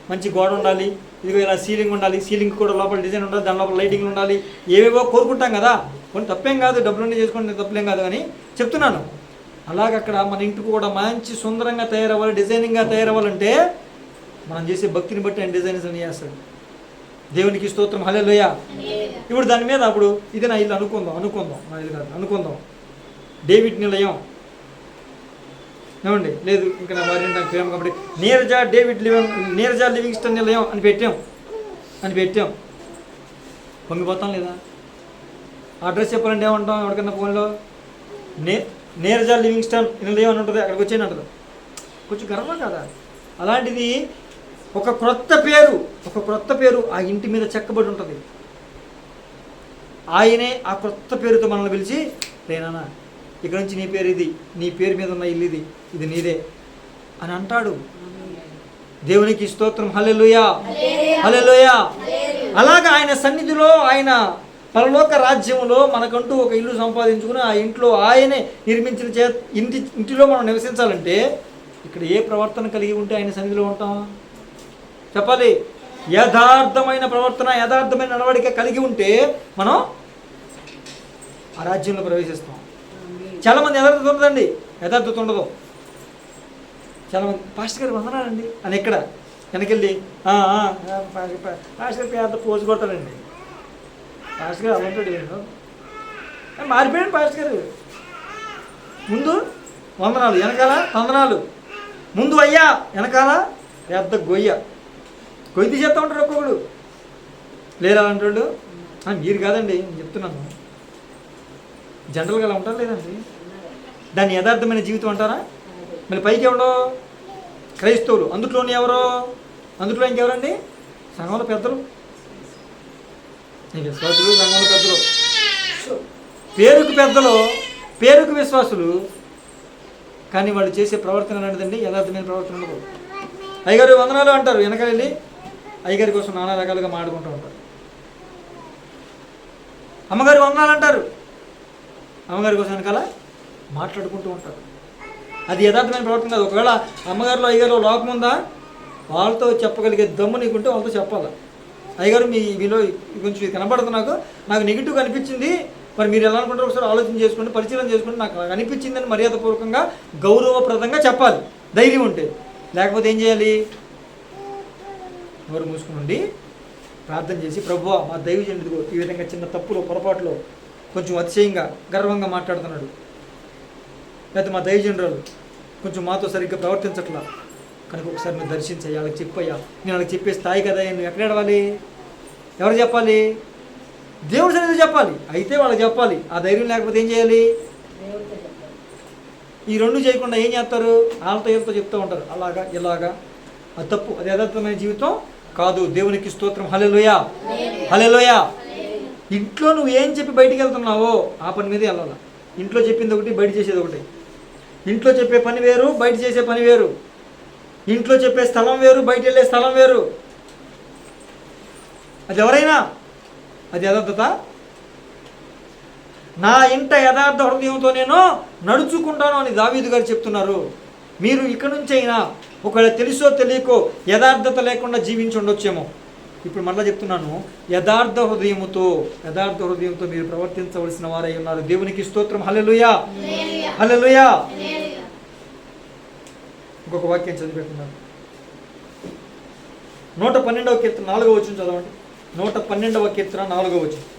మంచి గోడ ఉండాలి, ఇదిగో ఇలా సీలింగ్ ఉండాలి, సీలింగ్ కూడా లోపల డిజైన్ ఉండాలి, దాని లోపల లైటింగ్ ఉండాలి, ఏవేవో కోరుకుంటాం కదా. కొన్ని తప్పేం కాదు, డబ్బులుండి చేసుకోండి, తప్పలేం కాదు, అని చెప్తున్నాను. అలాగక్కడ మన ఇంటికి కూడా మంచి సుందరంగా తయారవ్వాలి, డిజైనింగ్గా తయారవ్వాలంటే మనం చేసే భక్తిని బట్టి ఆయన డిజైన్స్ అని చేస్తాడు. దేవునికి స్తోత్రం, హల్లెలూయా. ఇప్పుడు దాని మీద అప్పుడు ఇది నా ఇల్లు అనుకుందాం, నా ఇల్లు కాదు అనుకుందాం, డేవిడ్ నిలయం ఏమండి, లేదు ఇంకా నా భార్య నాకు ప్రేమ కాబట్టి నీరజా లివింగ్స్టన్ నిలయం అని పెట్టాం. పొంగిపోతాం లేదా? అడ్రస్ చెప్పాలంటే ఏమంటాం? ఎవరికన్నా ఫోన్లో నీరజా లివింగ్స్టన్ నిలయం అని ఉంటుంది, అక్కడికి వచ్చేయని అంటారు. కొంచెం గర్వం కదా. అలాంటిది ఒక క్రొత్త పేరు ఆ ఇంటి మీద చెక్కబడి ఉంటుంది. ఆయనే ఆ క్రొత్త పేరుతో మనల్ని పిలిచి, లేనా ఇక్కడ నుంచి నీ పేరు ఇది, నీ పేరు మీద ఉన్న ఇల్లు ఇది నీదే అని అంటాడు. దేవునికి స్తోత్రం, హల్లెలూయా, హల్లెలూయా. అలాగా ఆయన సన్నిధిలో, ఆయన పరలోక రాజ్యంలో మనకంటూ ఒక ఇల్లు సంపాదించుకుని ఆ ఇంట్లో ఆయనే నిర్మించిన ఇంటిలో మనం నివసించాలంటే ఇక్కడ ఏ ప్రవర్తన కలిగి ఉంటే ఆయన సన్నిధిలో ఉంటాం చెప్పాలి? యథార్థమైన ప్రవర్తన, యథార్థమైన నడవడిక కలిగి ఉంటే మనం ఆ రాజ్యంలో ప్రవేశిస్తాం. చాలామంది యథార్థత ఉండదండి, యథార్థత ఉండదు. చాలామంది పాస్టర్ గారు వందనాలండి అని ఎక్కడ వెనకెళ్ళి పాస్టర్ గారు పేద పోజు కొడతారండి. పాస్టర్ గారు అలాంటి మారిపోయాడు. పాస్టర్ గారు ముందు వందనాలు, వెనకాల వందనాలు, ముందు అయ్యా, వెనకాల పెద్ద గొయ్యి తీసేస్తూ ఉంటాడు ఒక్కొక్కడు. లేరు అలాంటి మీరు కాదండి, నేను చెప్తున్నాను. జనరల్గా అలా ఉంటారు లేదండి. దాన్ని యథార్థమైన జీవితం అంటారా? మళ్ళీ పైకి ఎవడో క్రైస్తవులు, అందులోని ఎవరో, అందులో ఇంకెవరండి? సంఘంలో పెద్దలు, విశ్వాసులు, సంఘంలో పెద్దలు, పేరుకు విశ్వాసులు, కానీ వాళ్ళు చేసే ప్రవర్తన అనేదండి యథార్థమైన ప్రవర్తన ఉండదు. అయ్యగారు వందనాలు అంటారు, వెనకాల వెళ్ళి అయ్యగారి కోసం నానా రకాలుగా మాడుకుంటూ ఉంటారు. అమ్మగారి వందనాలు అంటారు, అమ్మగారి కోసం వెనకాల మాట్లాడుకుంటూ ఉంటారు. అది యథార్థమైన ప్రవర్తన కాదు. ఒకవేళ అమ్మగారిలో అయ్యగారిలో లోపం ఉందా, వాళ్ళతో చెప్పగలిగే దమ్ము నీకుంటే వాళ్ళతో చెప్పాలి. అయ్యగారు మీలో కొంచెం కనబడుతుంది, నాకు నెగిటివ్గా అనిపించింది, మరి మీరు ఎలా అనుకుంటారో ఒకసారి ఆలోచన చేసుకోండి, పరిశీలన చేసుకోండి, నాకు అనిపించిందని మర్యాదపూర్వకంగా గౌరవప్రదంగా చెప్పాలి, ధైర్యం ఉంటే. లేకపోతే ఏం చేయాలి? నోరు మూసుకుని ప్రార్థన చేసి, ప్రభువా మా దైవజనుడిదిగో ఈ విధంగా చిన్న తప్పులో పొరపాటులో కొంచెం అతిశయంగా గర్వంగా మాట్లాడుతున్నాడు, లేకపోతే మా దైవజనురాలు కొంచెం మాతో సరిగ్గా ప్రవర్తించట్లా, కనుక ఒకసారి నువ్వు దర్శించయ్యా, వాళ్ళకి చెప్పయ్యా. నేను వాళ్ళకి చెప్పే స్థాయి కదా, నువ్వు ఎక్కడ ఏడవాలి? ఎవరు చెప్పాలి? దేవుడి సన్నిధిలో చెప్పాలి. అయితే వాళ్ళకి చెప్పాలి. ఆ ధైర్యం లేకపోతే ఏం చేయాలి? ఈ రెండు చేయకుండా ఏం చేస్తారు? వాళ్ళతో వీళ్ళతో చెప్తూ ఉంటారు, అలాగా ఇలాగా. అది తప్పు, అది యథార్థమైన జీవితం కాదు. దేవునికి స్తోత్రం, హల్లెలూయా, హల్లెలూయా. ఇంట్లో నువ్వు ఏం చెప్పి బయటికి వెళ్తున్నావో ఆ పని మీదే వెళ్ళాలి. ఇంట్లో చెప్పింది ఒకటి, బయట చేసేది ఒకటి. ఇంట్లో చెప్పే పని వేరు, బయట చేసే పని వేరు. ఇంట్లో చెప్పే స్థలం వేరు, బయట వెళ్ళే స్థలం వేరు. అది ఎవరైనా అది యథార్థత. నా ఇంట యథార్థ హృదయంతో నేను నడుచుకుంటాను అని దావీదు గారు చెప్తున్నారు. మీరు ఇక నుంచి అయినా ఒకవేళ తెలుసో తెలియకో యథార్థత లేకుండా జీవించి ఉండొచ్చేమో. ఇప్పుడు మళ్ళీ చెప్తున్నాను, యథార్థ హృదయంతో మీరు ప్రవర్తించవలసిన వారై ఉన్నారు. దేవునికి స్తోత్రం. హల్లెలూయా, హల్లెలూయా. ఇంకొక వాక్యం చదివిపెట్టున్నాను. 112వ కీర్తన 4వ వచనం చదవండి. 112వ కీర్తన 4వ వచనం.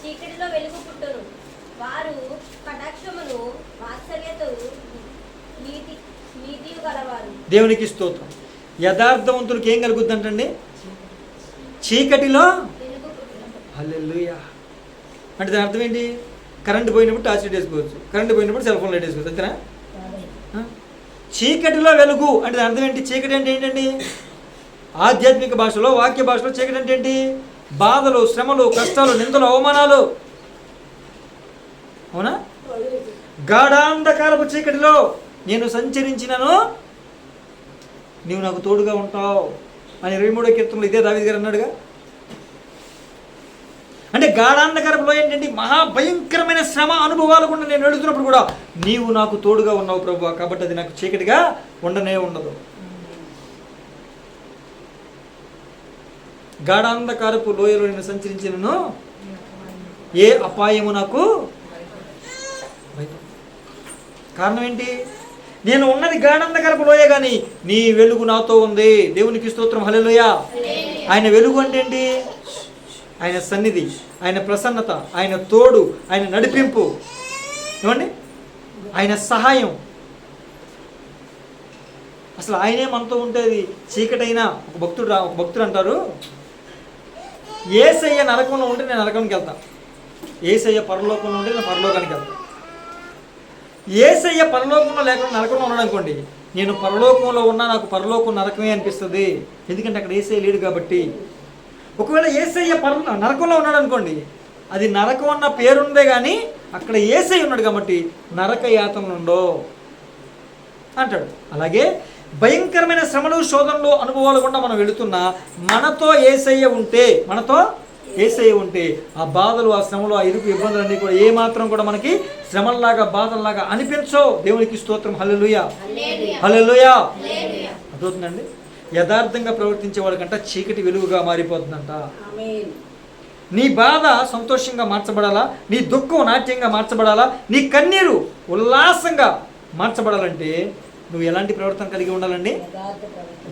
చీకటిలో వెలుగు పుట్టును, వారు కటాక్షమును వాత్సల్యతను నీతియు గలవారు. దేవునికి స్తోత్రం. యథార్థవంతులకు ఏం కలుగుద్దంటండి? చీకటిలో హల్లెలూయా. అంటే దాని అర్థం ఏంటి? కరెంట్ పోయినప్పుడు టార్చ్ లైట్ వేసుకోవచ్చు, కరెంట్ పోయినప్పుడు సెల్ ఫోన్ లైట్ వేసుకోవచ్చు, అంతేనా? చీకటిలో వెలుగు అంటే దాని అర్థం ఏంటి? చీకటి అంటే ఏంటండి? ఆధ్యాత్మిక భాషలో, వాక్య భాషలో చీకటి అంటే ఏంటి? బాధలు, శ్రమలు, కష్టాలు, నిందలు, అవమానాలు. అవునా? గాఢాంధకారపు చీకటిలో నేను సంచరించినను నీవు నాకు తోడుగా ఉంటావు అని 23వ కీర్తనలో ఇదే దావీదు గారు అన్నాడుగా. అంటే గాఢాంధకారపులో ఏంటంటే మహాభయంకరమైన శ్రమ అనుభవాలు కూడా నేను వెళుతున్నప్పుడు కూడా నీవు నాకు తోడుగా ఉన్నావు ప్రభువా, కాబట్టి అది నాకు చీకటిగా ఉండనే ఉండదు. గాఢాంధకారపు లోయలో నేను సంచరించినను ఏ అపాయము నాకు. కారణం ఏంటి? నేను ఉన్నది గాఢాంధకారపు లోయ, కానీ నీ వెలుగు నాతో ఉంది. దేవునికి స్తోత్రం. హల్లెలూయా. ఆయన వెలుగు అంటే ఏంటి? ఆయన సన్నిధి, ఆయన ప్రసన్నత, ఆయన తోడు, ఆయన నడిపింపు, ఏమండి, ఆయన సహాయం. అసలు ఆయనే మనతో ఉంటేది చీకటైనా. ఒక భక్తుడు అంటారు, యేసయ్య నరకంలో ఉంటే నేను నరకానికి వెళ్తాను, యేసయ్య పరలోకంలో ఉంటే నేను పరలోకానికి వెళ్తాను. యేసయ్య పరలోకంలో లేకుండా నరకంలో ఉన్నాడు అనుకోండి, నేను పరలోకంలో ఉన్నా నాకు పరలోకం నరకమే అనిపిస్తుంది. ఎందుకంటే అక్కడ యేసయ్య లేడు కాబట్టి. ఒకవేళ యేసయ్య నరకంలో ఉన్నాడు అనుకోండి, అది నరకం అన్న పేరుందే కానీ అక్కడ యేసయ్య ఉన్నాడు కాబట్టి నరక యాతనలు ఉండవు అంటాడు. అలాగే భయంకరమైన శ్రమలు, శోధనలు, అనుభవాలు కూడా మనం వెళుతున్నా మనతో యేసయ్య ఉంటే ఆ బాధలు, ఆ శ్రమలు, ఆ ఇరుకు ఇబ్బందులన్నీ కూడా ఏమాత్రం కూడా మనకి శ్రమల్లాగా, బాధల్లాగా అనిపించవు. దేవునికి స్తోత్రం. హల్లెలూయా, హల్లెలూయా. అర్థవుతుందండి? యథార్థంగా ప్రవర్తించే వాళ్ళకంట చీకటి వెలుగుగా మారిపోతుందంట. నీ బాధ సంతోషంగా మార్చబడాలా, నీ దుఃఖం నాట్యంగా మార్చబడాలా, నీ కన్నీరు ఉల్లాసంగా మార్చబడాలంటే నువ్వు ఎలాంటి ప్రవర్తన కలిగి ఉండాలండి?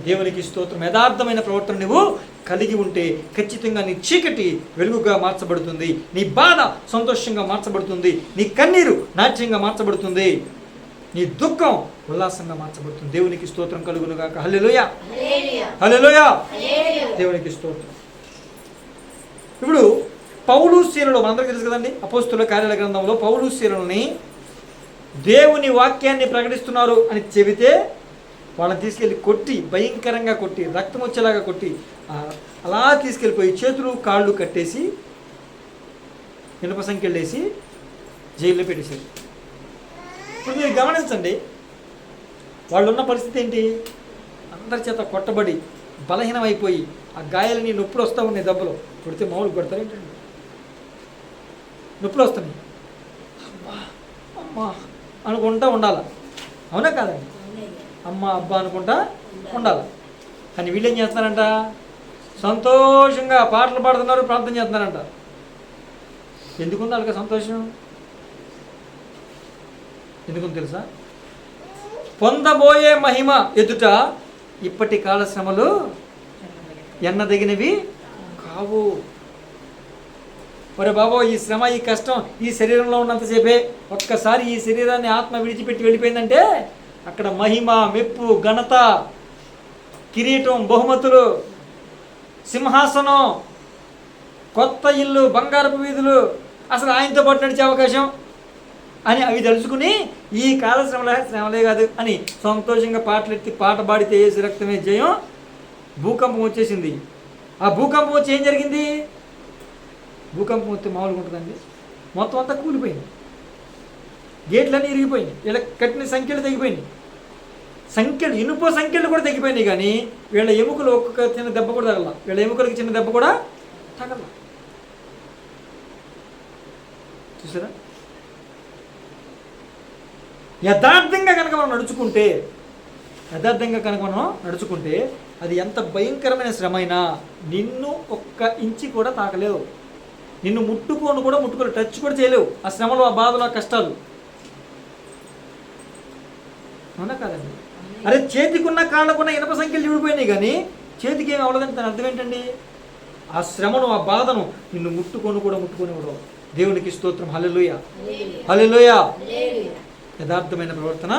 దేవునికి స్తోత్రం. యథార్థమైన ప్రవర్తన నువ్వు కలిగి ఉంటే ఖచ్చితంగా నీ చీకటి వెలుగుగా మార్చబడుతుంది, నీ బాధ సంతోషంగా మార్చబడుతుంది, నీ కన్నీరు నాట్యంగా మార్చబడుతుంది, నీ దుఃఖం ఉల్లాసంగా మార్చబడుతుంది. దేవునికి స్తోత్రం కలుగును గాక. హల్లెలూయా, హల్లెలూయా. దేవునికి స్తోత్రం. ఇప్పుడు పౌలు శీలలో మనందరికీ తెలుసు కదండి, అపోస్తుల కార్యాల గ్రంథంలో పౌలు శీలని దేవుని వాక్యాన్ని ప్రకటిస్తున్నారు అని చెబితే వాళ్ళని తీసుకెళ్ళి కొట్టి, భయంకరంగా కొట్టి, రక్తం వచ్చేలాగా కొట్టి, అలా తీసుకెళ్ళిపోయి చేతులు కాళ్ళు కట్టేసి ఇనుప సంఖ్యలేసి జైల్లో పెట్టేశారు. ఇప్పుడు మీరు గమనించండి, వాళ్ళు ఉన్న పరిస్థితి ఏంటి? అందరి చేత కొట్టబడి బలహీనమైపోయి ఆ గాయాలని నొప్పులు వస్తూ ఉన్నాయి. దెబ్బలు కొడితే మామూలు కొడతారు ఏంటండి, నొప్పులు వస్తున్నాయి. అమ్మా అమ్మా అనుకుంటా ఉండాలి. అవునా కాదండి? అమ్మ అబ్బా అనుకుంటా ఉండాలి. కానీ వీళ్ళు ఏం చేస్తున్నారంట? సంతోషంగా పాటలు పాడుతున్నారు, ప్రార్థన చేస్తున్నారంట. ఎందుకుంది వాళ్ళకి సంతోషం? ఎందుకుంది తెలుసా? పొందబోయే మహిమ ఎదుట ఇప్పటి కాల శ్రమలు ఎన్నదగినవి కావు. ఒరే బాబో, ఈ శ్రమ, ఈ కష్టం ఈ శరీరంలో ఉన్నంతసేపే. ఒక్కసారి ఈ శరీరాన్ని ఆత్మ విడిచిపెట్టి వెళ్ళిపోయిందంటే అక్కడ మహిమ, మెప్పు, ఘనత, కిరీటం, బహుమతులు, సింహాసనం, కొత్త ఇల్లు, బంగారపు వీధులు, అసలు ఆయనతో పాటు నడిచే అవకాశం అని అవి తెలుసుకుని ఈ కాల శ్రమలే కాదు అని సంతోషంగా పాటలు ఎత్తి పాట పాడితే ఏసు రక్తమే జయం. భూకంపం వచ్చేసింది, ఆ భూకంపం వచ్చి ఏం జరిగింది? భూకంపం వస్తే మామూలుగా ఉంటుందండి, మొత్తం అంతా కూలిపోయింది, గేట్లన్నీ ఇరిగిపోయినాయి, వీళ్ళ కట్టిన సంఖ్యలు తెగిపోయినాయి, సంఖ్యలు ఇనుప సంఖ్యలు కూడా తగ్గిపోయినాయి. కానీ వీళ్ళ ఎముకలు ఒక్కొక్క చిన్న దెబ్బ కూడా తగల, వీళ్ళ ఎముకలకి చిన్న దెబ్బ కూడా తగల. చూసారా? యథార్థంగా కనుక మనం నడుచుకుంటే అది ఎంత భయంకరమైన శ్రమ అయినా నిన్ను ఒక్క ఇంచి కూడా తాకలేవు, నిన్ను ముట్టుకోలేవు, టచ్ కూడా చేయలేవు. ఆ శ్రమలు, ఆ బాధలు, ఆ కష్టాలు. అవునా కాదండి? అరే చేతికున్న కాళ్ళకున్న ఇనప సంఖ్యలు విడిపోయినాయి కానీ చేతికి ఏమి అవ్వలేదని దాని అర్థం ఏంటండి? ఆ శ్రమను, ఆ బాధను నిన్ను ముట్టుకొని దేవునికి స్తోత్రం. హల్లెలూయా, హల్లెలూయా. యథార్థమైన ప్రవర్తన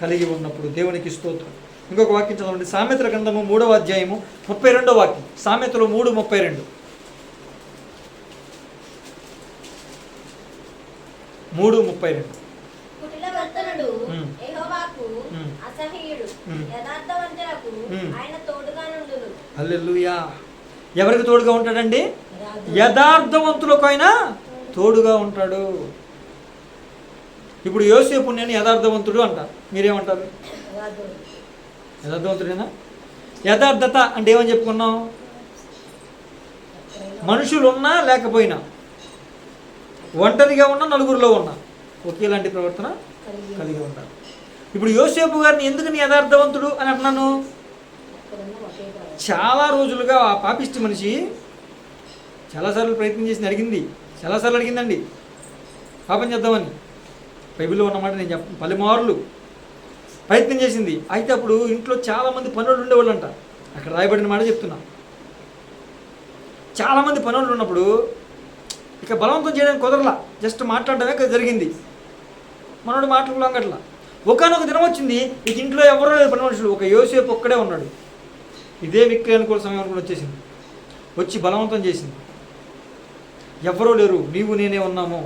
కలిగి ఉన్నప్పుడు దేవునికి స్తోత్రం. ఇంకొక వాక్యం చదవండి, సామెతల గ్రంథము 3వ అధ్యాయము 32వ వాక్యం. సామెతలు 3:32. 3:32. హల్లెలూయా. ఎవరికి తోడుగా ఉంటాడండి? యథార్థవంతులకు ఆయన తోడుగా ఉంటాడు. ఇప్పుడు యోసేపు నేను యథార్థవంతుడు అంట, మీరేమంటారు? యథార్థవంతుడేనా? యథార్థత అంటే ఏమని చెప్పుకున్నాం? మనుషులు ఉన్నా లేకపోయినా, ఒంటరిగా ఉన్నా నలుగురిలో ఉన్నా ఒకేలాంటి ప్రవర్తన కలిగి ఉంటారు. ఇప్పుడు యోసేపు గారిని ఎందుకు నీ యథార్థవంతుడు అని అంటున్నాను? చాలా రోజులుగా ఆ పాపిష్టి మనిషి చాలాసార్లు ప్రయత్నం చేసి చాలాసార్లు అడిగిందండి పాపం చేద్దామని. బైబిల్లో ఉన్నమాట నేను పలుమార్లు ప్రయత్నం చేసింది. అయితే అప్పుడు ఇంట్లో చాలామంది పనులు ఉండేవాళ్ళు అంట. అక్కడ రాయబడిన మాట చెప్తున్నా. చాలామంది పనులు ఉన్నప్పుడు ఇక బలవంతం చేయడానికి కుదరలా, జస్ట్ మాట్లాడడమే జరిగింది. మనోడు మాటలు లొంగట్లా. ఒకనొక దినం వచ్చింది, ఇక ఇంట్లో ఎవరో లేదు పని మనుషులు, ఒక యోసేపు ఒక్కడే ఉన్నాడు. ఇదే విక్రయ అనుకూల సమయం అనుకుని వచ్చేసింది, వచ్చి బలవంతం చేసింది. ఎవరో లేరు, నీవు నేనే ఉన్నాము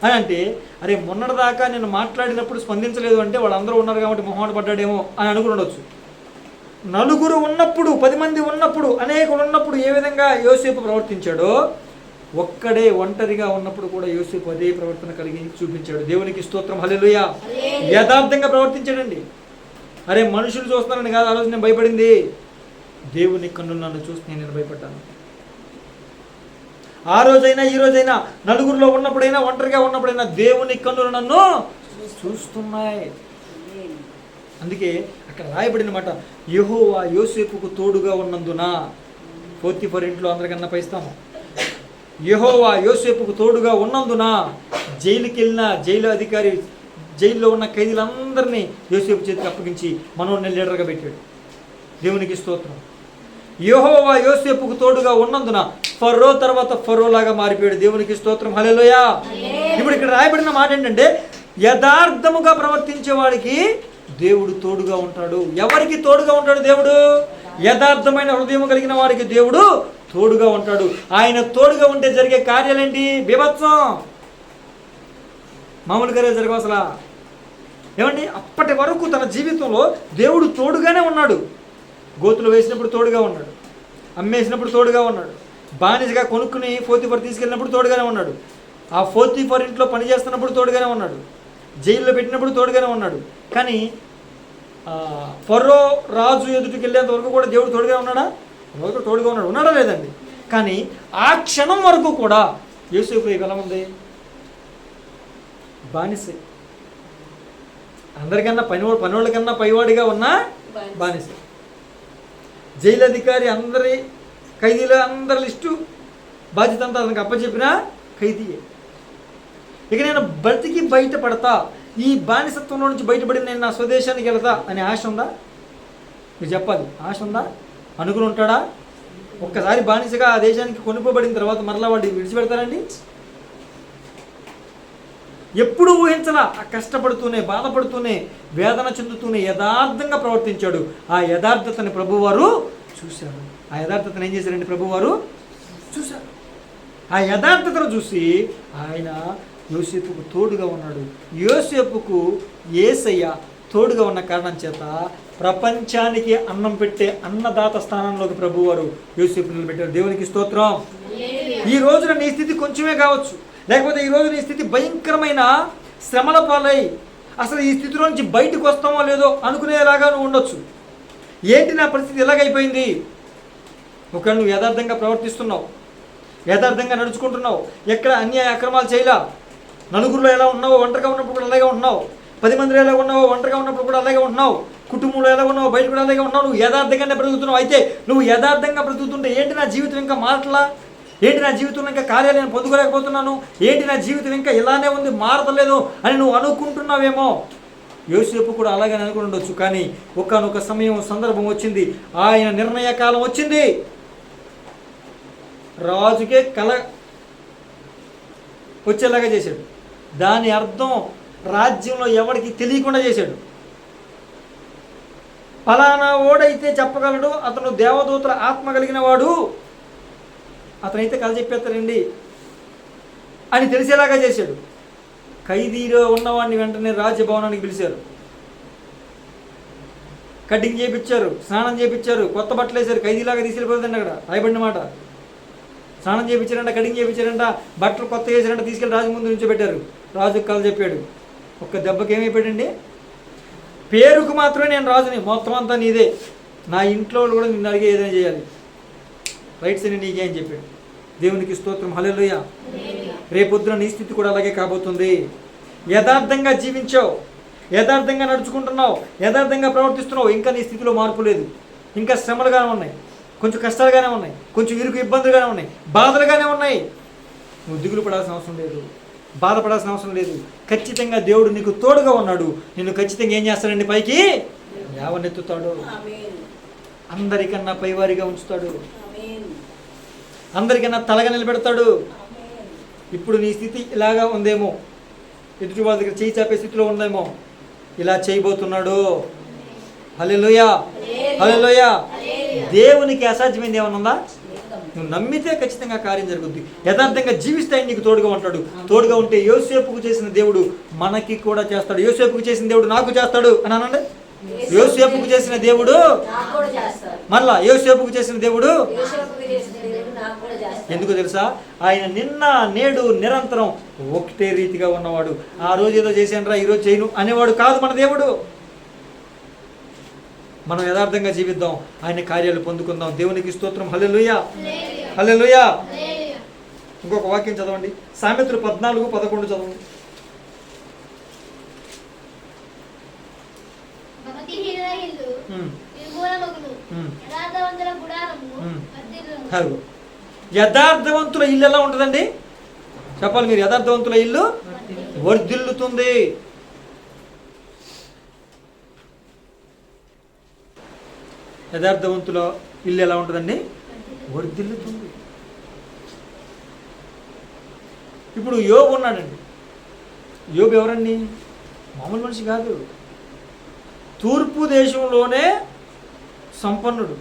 అని అంటే, అరే మొన్నటిదాకా నేను మాట్లాడినప్పుడు స్పందించలేదు అంటే వాళ్ళందరూ ఉన్నారు కాబట్టి మొహమాట పడ్డాడేమో అని అనుకుని ఉండొచ్చు. నలుగురు ఉన్నప్పుడు, 10 మంది ఉన్నప్పుడు, అనేకులు ఉన్నప్పుడు ఏ విధంగా యోసేపు ప్రవర్తించాడో, ఒక్కడే ఒంటరిగా ఉన్నప్పుడు కూడా యోసేపు అదే ప్రవర్తన కలిగి చూపించాడు. దేవునికి స్తోత్రం. హల్లెలూయా. యథార్థంగా ప్రవర్తించాడండి. అరే మనుషులు చూస్తున్నారని కాదు ఆ రోజు నేను భయపడింది, దేవుని కన్నులు నన్ను చూస్తే నేను భయపడ్డాను. ఆ రోజైనా ఈ రోజైనా, నలుగురిలో ఉన్నప్పుడైనా ఒంటరిగా ఉన్నప్పుడైనా దేవుని కన్నులు నన్ను చూస్తున్నాయి. అందుకే అక్కడ రాయబడిన మాట, యెహోవా యోసేపుకు తోడుగా ఉన్నందున. పోతీఫర్ ఇంట్లో అందరికన్నా పైస్తాము. యెహోవా యోసేపుకు తోడుగా ఉన్నందున జైలుకి వెళ్ళిన జైలు అధికారి, జైల్లో ఉన్న ఖైదీలందరినీ యోసేపు చేతికి అప్పగించి మనోడిని లీడర్గా పెట్టాడు. దేవునికి స్తోత్రం. యెహోవా యోసేపుకు తోడుగా ఉన్నందున ఫరో తర్వాత ఫరోలాగా మారిపోయాడు. దేవునికి స్తోత్రం. హల్లెలూయా. ఇప్పుడు ఇక్కడ రాయబడిన మాట ఏంటంటే, యథార్థముగా ప్రవర్తించే వాడికి దేవుడు తోడుగా ఉంటాడు. ఎవరికి తోడుగా ఉంటాడు దేవుడు? యథార్థమైన హృదయం కలిగిన వారికి దేవుడు తోడుగా ఉంటాడు. ఆయన తోడుగా ఉంటే జరిగే కార్యాలేంటి? బీభత్సం. మామూలుగానే జరగవు అసలు. ఏమండి, అప్పటి వరకు తన జీవితంలో దేవుడు తోడుగానే ఉన్నాడు. గోతులు వేసినప్పుడు తోడుగా ఉన్నాడు, అమ్మేసినప్పుడు తోడుగా ఉన్నాడు, బానిసగా కొనుక్కుని పోతీఫర్ తీసుకెళ్ళినప్పుడు తోడుగానే ఉన్నాడు, ఆ పోతీఫర్ ఇంట్లో పనిచేస్తున్నప్పుడు తోడుగానే ఉన్నాడు, జైల్లో పెట్టినప్పుడు తోడుగానే ఉన్నాడు. కానీ ఫరో రాజు ఎదుటికి వెళ్ళేంత వరకు కూడా దేవుడు తోడుగా ఉన్నాడా? రోజు తోడుగా ఉన్నాడా లేదండి? కానీ ఆ క్షణం వరకు కూడా యోసేపు ఎలా ఉంది? బానిసే. అందరికన్నా పనివాళ్ళ కన్నా పైవాడిగా ఉన్న బానిసే. జైలు అధికారి అందరి ఖైదీల అందరి లిస్టు బాధ్యత అంతా అతనికి అప్పచెప్పిన ఖైదీయే. ఇక నేను బ్రతికి బయటపడతా, ఈ బానిసత్వంలో నుంచి బయటపడి నేను నా స్వదేశానికి వెళతా అనే ఆశ ఉందా? మీరు చెప్పాలి. ఆశ ఉందా? అనుకుని ఉంటాడా? ఒక్కసారి బానిసగా ఆ దేశానికి కొనుక్కోబడిన తర్వాత మరలా వాడిని విడిచిపెడతారండి? ఎప్పుడు ఊహించలా. ఆ కష్టపడుతూనే, బాధపడుతూనే, వేదన చెందుతూనే యథార్థంగా ప్రవర్తించాడు. ఆ యథార్థతని ప్రభువారు చూశారు. ఆ యథార్థతను ఏం చేశారండి? ప్రభువారు చూశారు. ఆ యథార్థతను చూసి ఆయన యోసేపుకు తోడుగా ఉన్నాడు. యోసేపుకు యేసయ్య తోడుగా ఉన్న కారణం చేత ప్రపంచానికి అన్నం పెట్టే అన్నదాత స్థానంలోకి ప్రభువారు యోసేపుని నిలబెట్టారు. దేవునికి స్తోత్రం. ఈ రోజున నీ స్థితి కొంచెమే కావచ్చు, లేకపోతే ఈ రోజు నీ స్థితి భయంకరమైన శ్రమల పాలై అసలు ఈ స్థితిలో నుంచి బయటకు వస్తామో లేదో అనుకునేలాగా నువ్వు ఉండొచ్చు. ఏంటి నా పరిస్థితి ఇలాగైపోయింది? ఒకవేళ నువ్వు యథార్థంగా ప్రవర్తిస్తున్నావు, యథార్థంగా నడుచుకుంటున్నావు, ఎక్కడ అన్యాయ అక్రమాలు చేయలా, నలుగురిలో ఎలా ఉన్నావో ఒంటరిగా ఉన్నప్పుడు కూడా అలాగే ఉంటున్నావు, 10 మందిలో ఎలా ఉన్నావో ఒంటరిగా ఉన్నప్పుడు కూడా అలాగే ఉంటున్నావు, కుటుంబంలో ఎలా ఉన్నావో బయట కూడా అలాగే ఉన్నావు, నువ్వు యథార్థంగానే బ్రతుకుతున్నావు. అయితే నువ్వు యథార్థంగా బ్రతుకుతుంటే ఏంటి నా జీవితం ఇంకా మారట్లా, ఏంటి నా జీవితంలో ఇంకా కార్యాలు నేను పొందుకోలేకపోతున్నాను, ఏంటి నా జీవితం ఇంకా ఇలానే ఉంది మారతలేదు అని నువ్వు అనుకుంటున్నావేమో. యోసేపు కూడా అలాగే అనుకుని ఉండొచ్చు. కానీ ఒకానొక సమయం సందర్భం వచ్చింది, ఆయన నిర్ణయ కాలం వచ్చింది. రాజుకే కల వచ్చేలాగా చేశాడు. దాని అర్థం రాజ్యంలో ఎవరికి తెలియకుండా చేశాడు. ఫలానా ఓడైతే చెప్పగలడు, అతను దేవదూతల ఆత్మ కలిగిన వాడు, అతనైతే కథ చెప్పేస్తారండి అని తెలిసేలాగా చేశాడు. ఖైదీలో ఉన్నవాడిని వెంటనే రాజభవనానికి పిలిచారు, కటింగ్ చేయించారు, స్నానం చేయించారు, కొత్త బట్టలు వేశారు. ఖైదీలాగా తీసుకెళ్ళిపోతుందండి అక్కడ రాయబడిన మాట. స్నానం చేయించారంట, కటింగ్ చేయించారంట, బట్టలు కొత్త వేసారంట, తీసుకెళ్ళి రాజు ముందు నుంచి పెట్టారు. రాజుకు కథ చెప్పాడు. ఒక్క దెబ్బకి ఏమైపోయాడండి? పేరుకు మాత్రమే నేను రాజుని, మొత్తం అంతా నీదే, నా ఇంట్లో కూడా నిన్ను అడిగే ఏదైనా చేయాలి, రైట్స్ అని నీకే అని చెప్పాడు. దేవునికి స్తోత్రం. హల్లెలూయా. రేపొద్దున నీ స్థితి కూడా అలాగే కాబోతుంది. యథార్థంగా జీవించావు, యథార్థంగా నడుచుకుంటున్నావు, యథార్థంగా ప్రవర్తిస్తున్నావు, ఇంకా నీ స్థితిలో మార్పు లేదు. ఇంకా శ్రమలుగానే ఉన్నాయి, కొంచెం కష్టాలుగానే ఉన్నాయి, కొంచెం ఇరుకు ఇబ్బందులుగానే ఉన్నాయి, బాధలుగానే ఉన్నాయి. నువ్వు దిగులు పడాల్సిన అవసరం లేదు, బాధపడాల్సిన అవసరం లేదు. ఖచ్చితంగా దేవుడు నీకు తోడుగా ఉన్నాడు. నిన్ను ఖచ్చితంగా ఏం చేస్తాడండి? పైకి లేవనెత్తుతాడు, అందరికన్నా పైవారిగా ఉంచుతాడు, అందరికన్నా తలగా నిలబెడతాడు. ఇప్పుడు నీ స్థితి ఇలాగా ఉందేమో, ఎదుటి వాళ్ళ దగ్గర చేయి చాపే స్థితిలో ఉందేమో, ఇలా చేయబోతున్నాడు. హల్లెలూయా, హల్లెలూయా. దేవునికి అసాధ్యమైంది ఏమన్నా ఉందా? నువ్వు నమ్మితే ఖచ్చితంగా కార్యం జరుగుద్ది. యథార్థంగా జీవిస్తే ఆయన నీకు తోడుగా ఉంటాడు. తోడుగా ఉంటే యోసేపుకు చేసిన దేవుడు మనకి కూడా చేస్తాడు. యోసేపుకు చేసిన దేవుడు నాకు చేస్తాడు అని అనండి. యోసేపుకు చేసిన దేవుడు మళ్ళా యోసేపుకు చేసిన దేవుడు ఎందుకు తెలుసా? ఆయన నిన్న నేడు నిరంతరం ఒకటే రీతిగా ఉన్నవాడు. ఆ రోజు ఏదో చేశాను రా, ఈరోజు చేయను అనేవాడు కాదు మన దేవుడు. మనం యథార్థంగా జీవిద్దాం, ఆయన కార్యాలు పొందుకుందాం. దేవునికి స్తోత్రం. హల్లెలూయా, హల్లెలూయా. ఇంకొక వాక్యం చదవండి, సామెతలు 14:11 చదవండి. యథార్థవంతుల ఇల్లు ఎలా ఉంటుందండి? చెప్పాలి మీరు. యథార్థవంతుల ఇల్లు వర్ధిల్లుతుంది. యథార్థవంతుల ఇల్లు ఎలా ఉంటుందండి? వర్ధిల్లుతుంది. ఇప్పుడు యోబు ఉన్నాడండి. యోబు ఎవరండి? మామూలు మనిషి కాదు. తూర్పు దేశంలోనే సంపన్నుడు.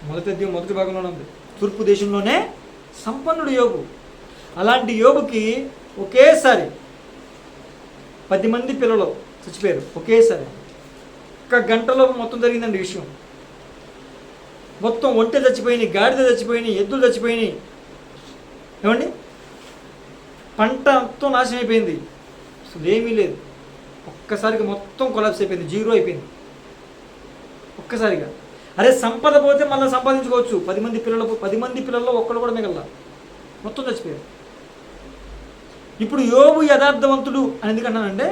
మొదటి భాగంలోనే ఉంది. తూర్పు దేశంలోనే సంపన్నుడు యోబు. అలాంటి యోబుకి ఒకేసారి 10 మంది పిల్లలు చచ్చిపోయారు. ఒకేసారి 1 గంటలో మొత్తం జరిగిందండి విషయం. మొత్తం ఒంటె చచ్చిపోయినాయి, గాడిద చచ్చిపోయినాయి, ఎద్దులు చచ్చిపోయినాయి. ఏమండి? పంట మొత్తం నాశనం అయిపోయింది. అసలు ఏమీ లేదు. ఒక్కసారిగా మొత్తం కొలాప్స్ అయిపోయింది, జీరో అయిపోయింది ఒక్కసారిగా. అరే సంపద పోతే మళ్ళీ సంపాదించుకోవచ్చు. 10 మంది పిల్లల్లో ఒక్కడు కూడా మిగల, మొత్తం చచ్చిపోయారు. ఇప్పుడు యోబు యథార్థవంతుడు అని ఎందుకన్నానంటే,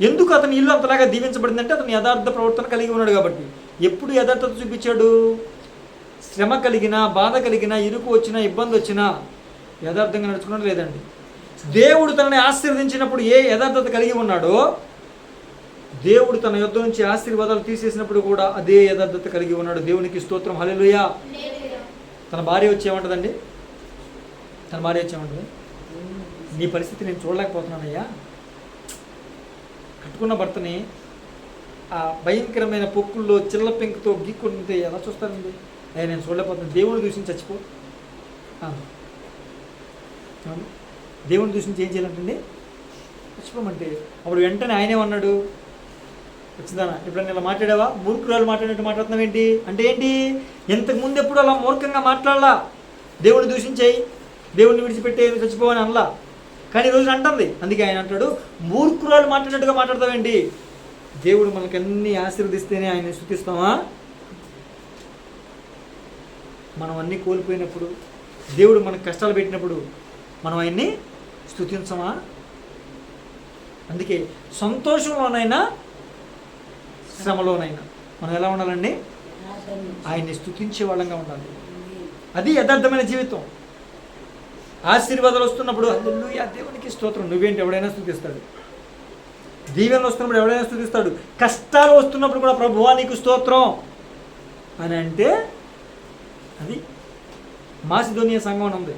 ఎందుకు అతని ఇల్లు అంతలాగా దీవించబడిందంటే అతను యథార్థ ప్రవర్తన కలిగి ఉన్నాడు కాబట్టి. ఎప్పుడు యథార్థత చూపించాడు? శ్రమ కలిగినా, బాధ కలిగినా, ఇరుకు వచ్చినా, ఇబ్బంది వచ్చినా యథార్థంగా నడుచుకున్నాడు లేదండి. దేవుడు తనని ఆశీర్వదించినప్పుడు ఏ యథార్థత కలిగి ఉన్నాడో, దేవుడు తన యుద్ధ నుంచి ఆశీర్వాదాలు తీసేసినప్పుడు కూడా అదే యథార్థత కలిగి ఉన్నాడు. దేవునికి స్తోత్రం. హల్లెలూయా. తన భార్య వచ్చి ఏమంటుందండి? తన భార్య వచ్చి ఏమంటుంది? నీ పరిస్థితి నేను చూడలేకపోతున్నానయ్యా. కట్టుకున్న భర్తని ఆ భయంకరమైన పొక్కుల్లో చిల్ల పెంకుతో గీక్కుంటే ఎలా చూస్తారండి? అయ్యా నేను చూడలేకపోతున్నాను, దేవుని దూషించి చచ్చిపో. దేవుని దూషించి ఏం చేయాలంటండి? చచ్చిపోమంటే అప్పుడు వెంటనే ఆయనేమన్నాడు? వచ్చిందానా? ఇప్పుడు ఇలా మాట్లాడావా? మూర్ఖురాలు మాట్లాడినట్టు మాట్లాడుతున్నావు ఏంటి అంటే ఏంటి? ఇంతకు ముందు ఎప్పుడు అలా మూర్ఖంగా మాట్లాడలా. దేవుడిని దూషించేయి, దేవుడిని విడిచిపెట్టే, చచ్చిపోవని అనలా. కానీ ఈరోజు అంటుంది. అందుకే ఆయన అంటాడు, మూర్ఖురాలు మాట్లాడినట్టుగా మాట్లాడతావేంటి? దేవుడు మనకు అన్ని ఆశీర్వదిస్తేనే ఆయన స్తుతిస్తామా? మనం అన్నీ కోల్పోయినప్పుడు, దేవుడు మనకు కష్టాలు పెట్టినప్పుడు మనం ఆయన్ని స్తుతించమా? అందుకే సంతోషంలోనైనా శ్రమలోనైనా మనం ఎలా ఉండాలండి? ఆయన్ని స్తుతించే వాళ్ళంగా ఉండాలి. అది యథార్థమైన జీవితం. ఆశీర్వాదాలు వస్తున్నప్పుడు హల్లెలూయా దేవునికి స్తోత్రం, నువ్వేంటి? ఎవడైనా స్తుతిస్తాడు. దీవెనలు వస్తున్నప్పుడు ఎవడైనా స్తుతిస్తాడు. కష్టాలు వస్తున్నప్పుడు కూడా ప్రభువా నీకు స్తోత్రం అని అంటే అది మాసిదోనియా సంఘం అని ఉంది.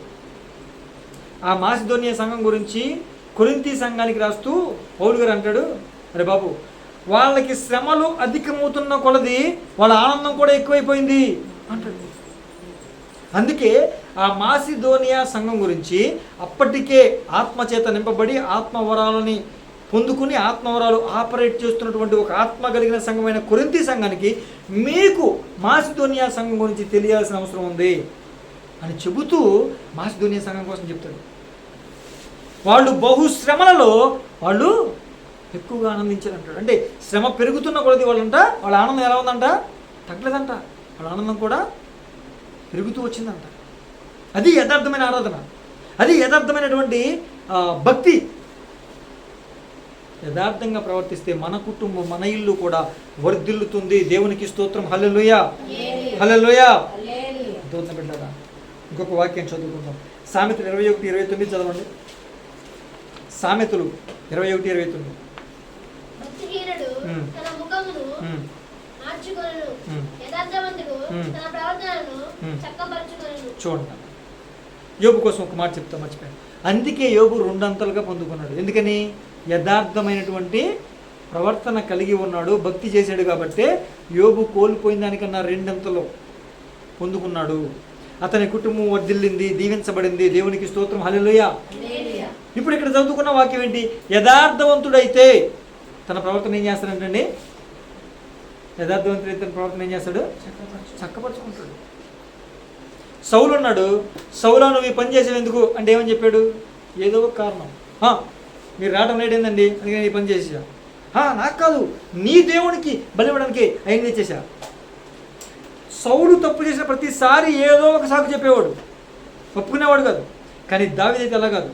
ఆ మాసిదోనియా సంఘం గురించి కొరింథీ సంఘానికి రాస్తూ పౌలు గారు అంటాడు, అరే బాబు, వాళ్ళకి శ్రమలు అధికమవుతున్న కొలది వాళ్ళ ఆనందం కూడా ఎక్కువైపోయింది అంటాడు. అందుకే ఆ మాసిదోనియా సంఘం గురించి అప్పటికే ఆత్మచేత నింపబడి ఆత్మవరాలని పొందుకుని ఆత్మవరాలు ఆపరేట్ చేస్తున్నటువంటి ఒక ఆత్మ కలిగిన సంఘమైన కొరింథీ సంఘానికి మీకు మాసిదోనియా సంఘం గురించి తెలియాల్సిన అవసరం ఉంది అని చెబుతూ మాసిదోనియా సంఘం కోసం చెప్తాడు. వాళ్ళు బహుశ్రమలలో వాళ్ళు ఎక్కువగా ఆనందించారంటాడు. అంటే శ్రమ పెరుగుతున్న కొలది వాళ్ళంట వాళ్ళ ఆనందం ఎలా ఉందంట? తగ్గలేదంట. వాళ్ళ ఆనందం కూడా పెరుగుతూ వచ్చిందంట. అది యథార్థమైన ఆరాధన, అది యథార్థమైనటువంటి భక్తి. యథార్థంగా ప్రవర్తిస్తే మన కుటుంబం, మన ఇల్లు కూడా వర్ధిల్లుతుంది. దేవునికి స్తోత్రం. హల్లెలూయా, హల్లెలూయా. బిడ్డలారా, ఇంకొక వాక్యం చదువుకుందాం. సామెతలు 21:29 చదవండి. సామెతలు 21:29. భక్తిహీనుడు తన ముఖమును మార్చుకొనును, యథార్థవంతుడు తన ప్రవర్తనను చక్కపరచుకొనును. చూడండి, యోబు కోసం ఒక మాట చెప్తా, మర్చిపోయాను. అందుకే యోబు 2 అంతలుగా పొందుకున్నాడు. ఎందుకని? యథార్థమైనటువంటి ప్రవర్తన కలిగి ఉన్నాడు, భక్తి చేశాడు. కాబట్టి యోబు కోల్పోయిన దానికన్నా 2 అంతలు పొందుకున్నాడు. అతని కుటుంబం వర్ధిల్లింది, దీవించబడింది. దేవునికి స్తోత్రం. హల్లెలూయా. ఇప్పుడు ఇక్కడ చదువుకున్న వాక్యం ఏంటి? యథార్థవంతుడైతే తన ప్రవర్తన ఏం చేస్తాడంటండి? యథార్థవంతుడైతే తన ప్రవర్తన ఏం చేస్తాడు? చక్కపరుచుకుంటాడు. సౌలు ఉన్నాడు. సౌలా నువ్వు ఈ పని చేసేవి ఎందుకు అంటే ఏమని చెప్పాడు? ఏదో ఒక కారణం. మీరు రావడం లేట్ ఏందండి, అందుకని ఈ పని చేసేసా. నాకు కాదు, నీ దేవునికి బలి ఇవ్వడానికి ఆయన తెచ్చేసా. సౌలు తప్పు చేసిన ప్రతిసారి ఏదో ఒక సాకు చెప్పేవాడు, ఒప్పుకునేవాడు కాదు. కానీ దావీదైతే అలా కాదు.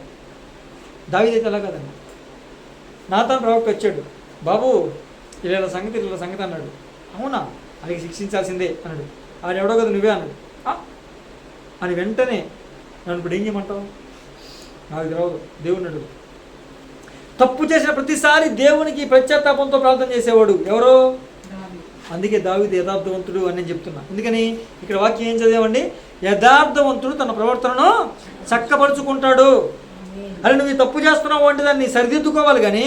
దావీదైతే అలా కాదండి. నాతాను ప్రవక్త వచ్చాడు, బాబు ఇలా సంగతి అన్నాడు. అవునా, అది శిక్షించాల్సిందే అన్నాడు. ఆయన ఎవడో కదా నువ్వే అన్నాడు. అని వెంటనే నన్ను ఇప్పుడు ఏం చేయమంటావు? నాకు రాదు, దేవుని అడుగు. తప్పు చేసిన ప్రతిసారి దేవునికి పశ్చాత్తాపంతో ప్రార్థన చేసేవాడు ఎవరో? అందుకే దావీదు యథార్థవంతుడు అని నేను చెప్తున్నా. ఎందుకని ఇక్కడ వాక్యం ఏం చదివామండి? యథార్థవంతుడు తన ప్రవర్తనను చక్కపరుచుకుంటాడు. అరే నువ్వు తప్పు చేస్తున్నావు అంటే దాన్ని సరిదిద్దుకోవాలి. కానీ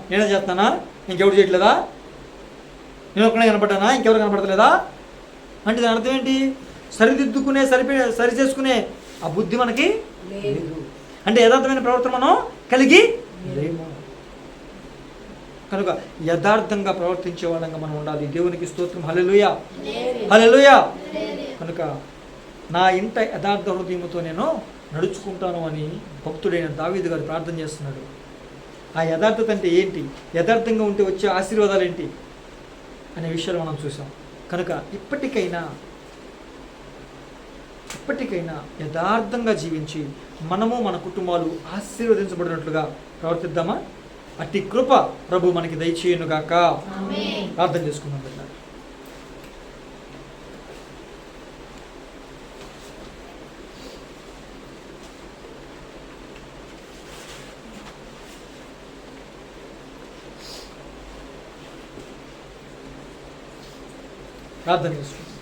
నేనే చేస్తానా, ఇంకెవరు చేయట్లేదా, నేను ఒక్కడే కనపడ్డానా, ఇంకెవరు కనపడతలేదా అంటే దాని అర్థం ఏంటి? సరిదిద్దుకునే సరి చేసుకునే ఆ బుద్ధి మనకి లేదు. అంటే యథార్థమైన ప్రవర్తన మనం కలిగి లేము. కనుక యథార్థంగా ప్రవర్తించే వాళ్ళంగా మనం ఉండాలి. దేవునికి స్తోత్రం. హల్లెలూయా, హల్లెలూయా. కనుక నా ఇంట యథార్థ హృదయంతో నేను నడుచుకుంటాను అని భక్తుడైన దావీదు గారు ప్రార్థన చేస్తున్నాడు. ఆ యథార్థత అంటే ఏంటి, యథార్థంగా ఉంటే వచ్చే ఆశీర్వాదాలు ఏంటి అనే విషయాలు మనం చూసాం. కనుక ఇప్పటికైనా యథార్థంగా జీవించి మనము మన కుటుంబాలు ఆశీర్వదించబడినట్లుగా ప్రవర్తిద్దామా? అట్టి కృప ప్రభు మనకి దయచేయునుగాక. ప్రార్థన చేసుకుందాం బిడ్డ. ప్రార్థన చేసుకుందాం.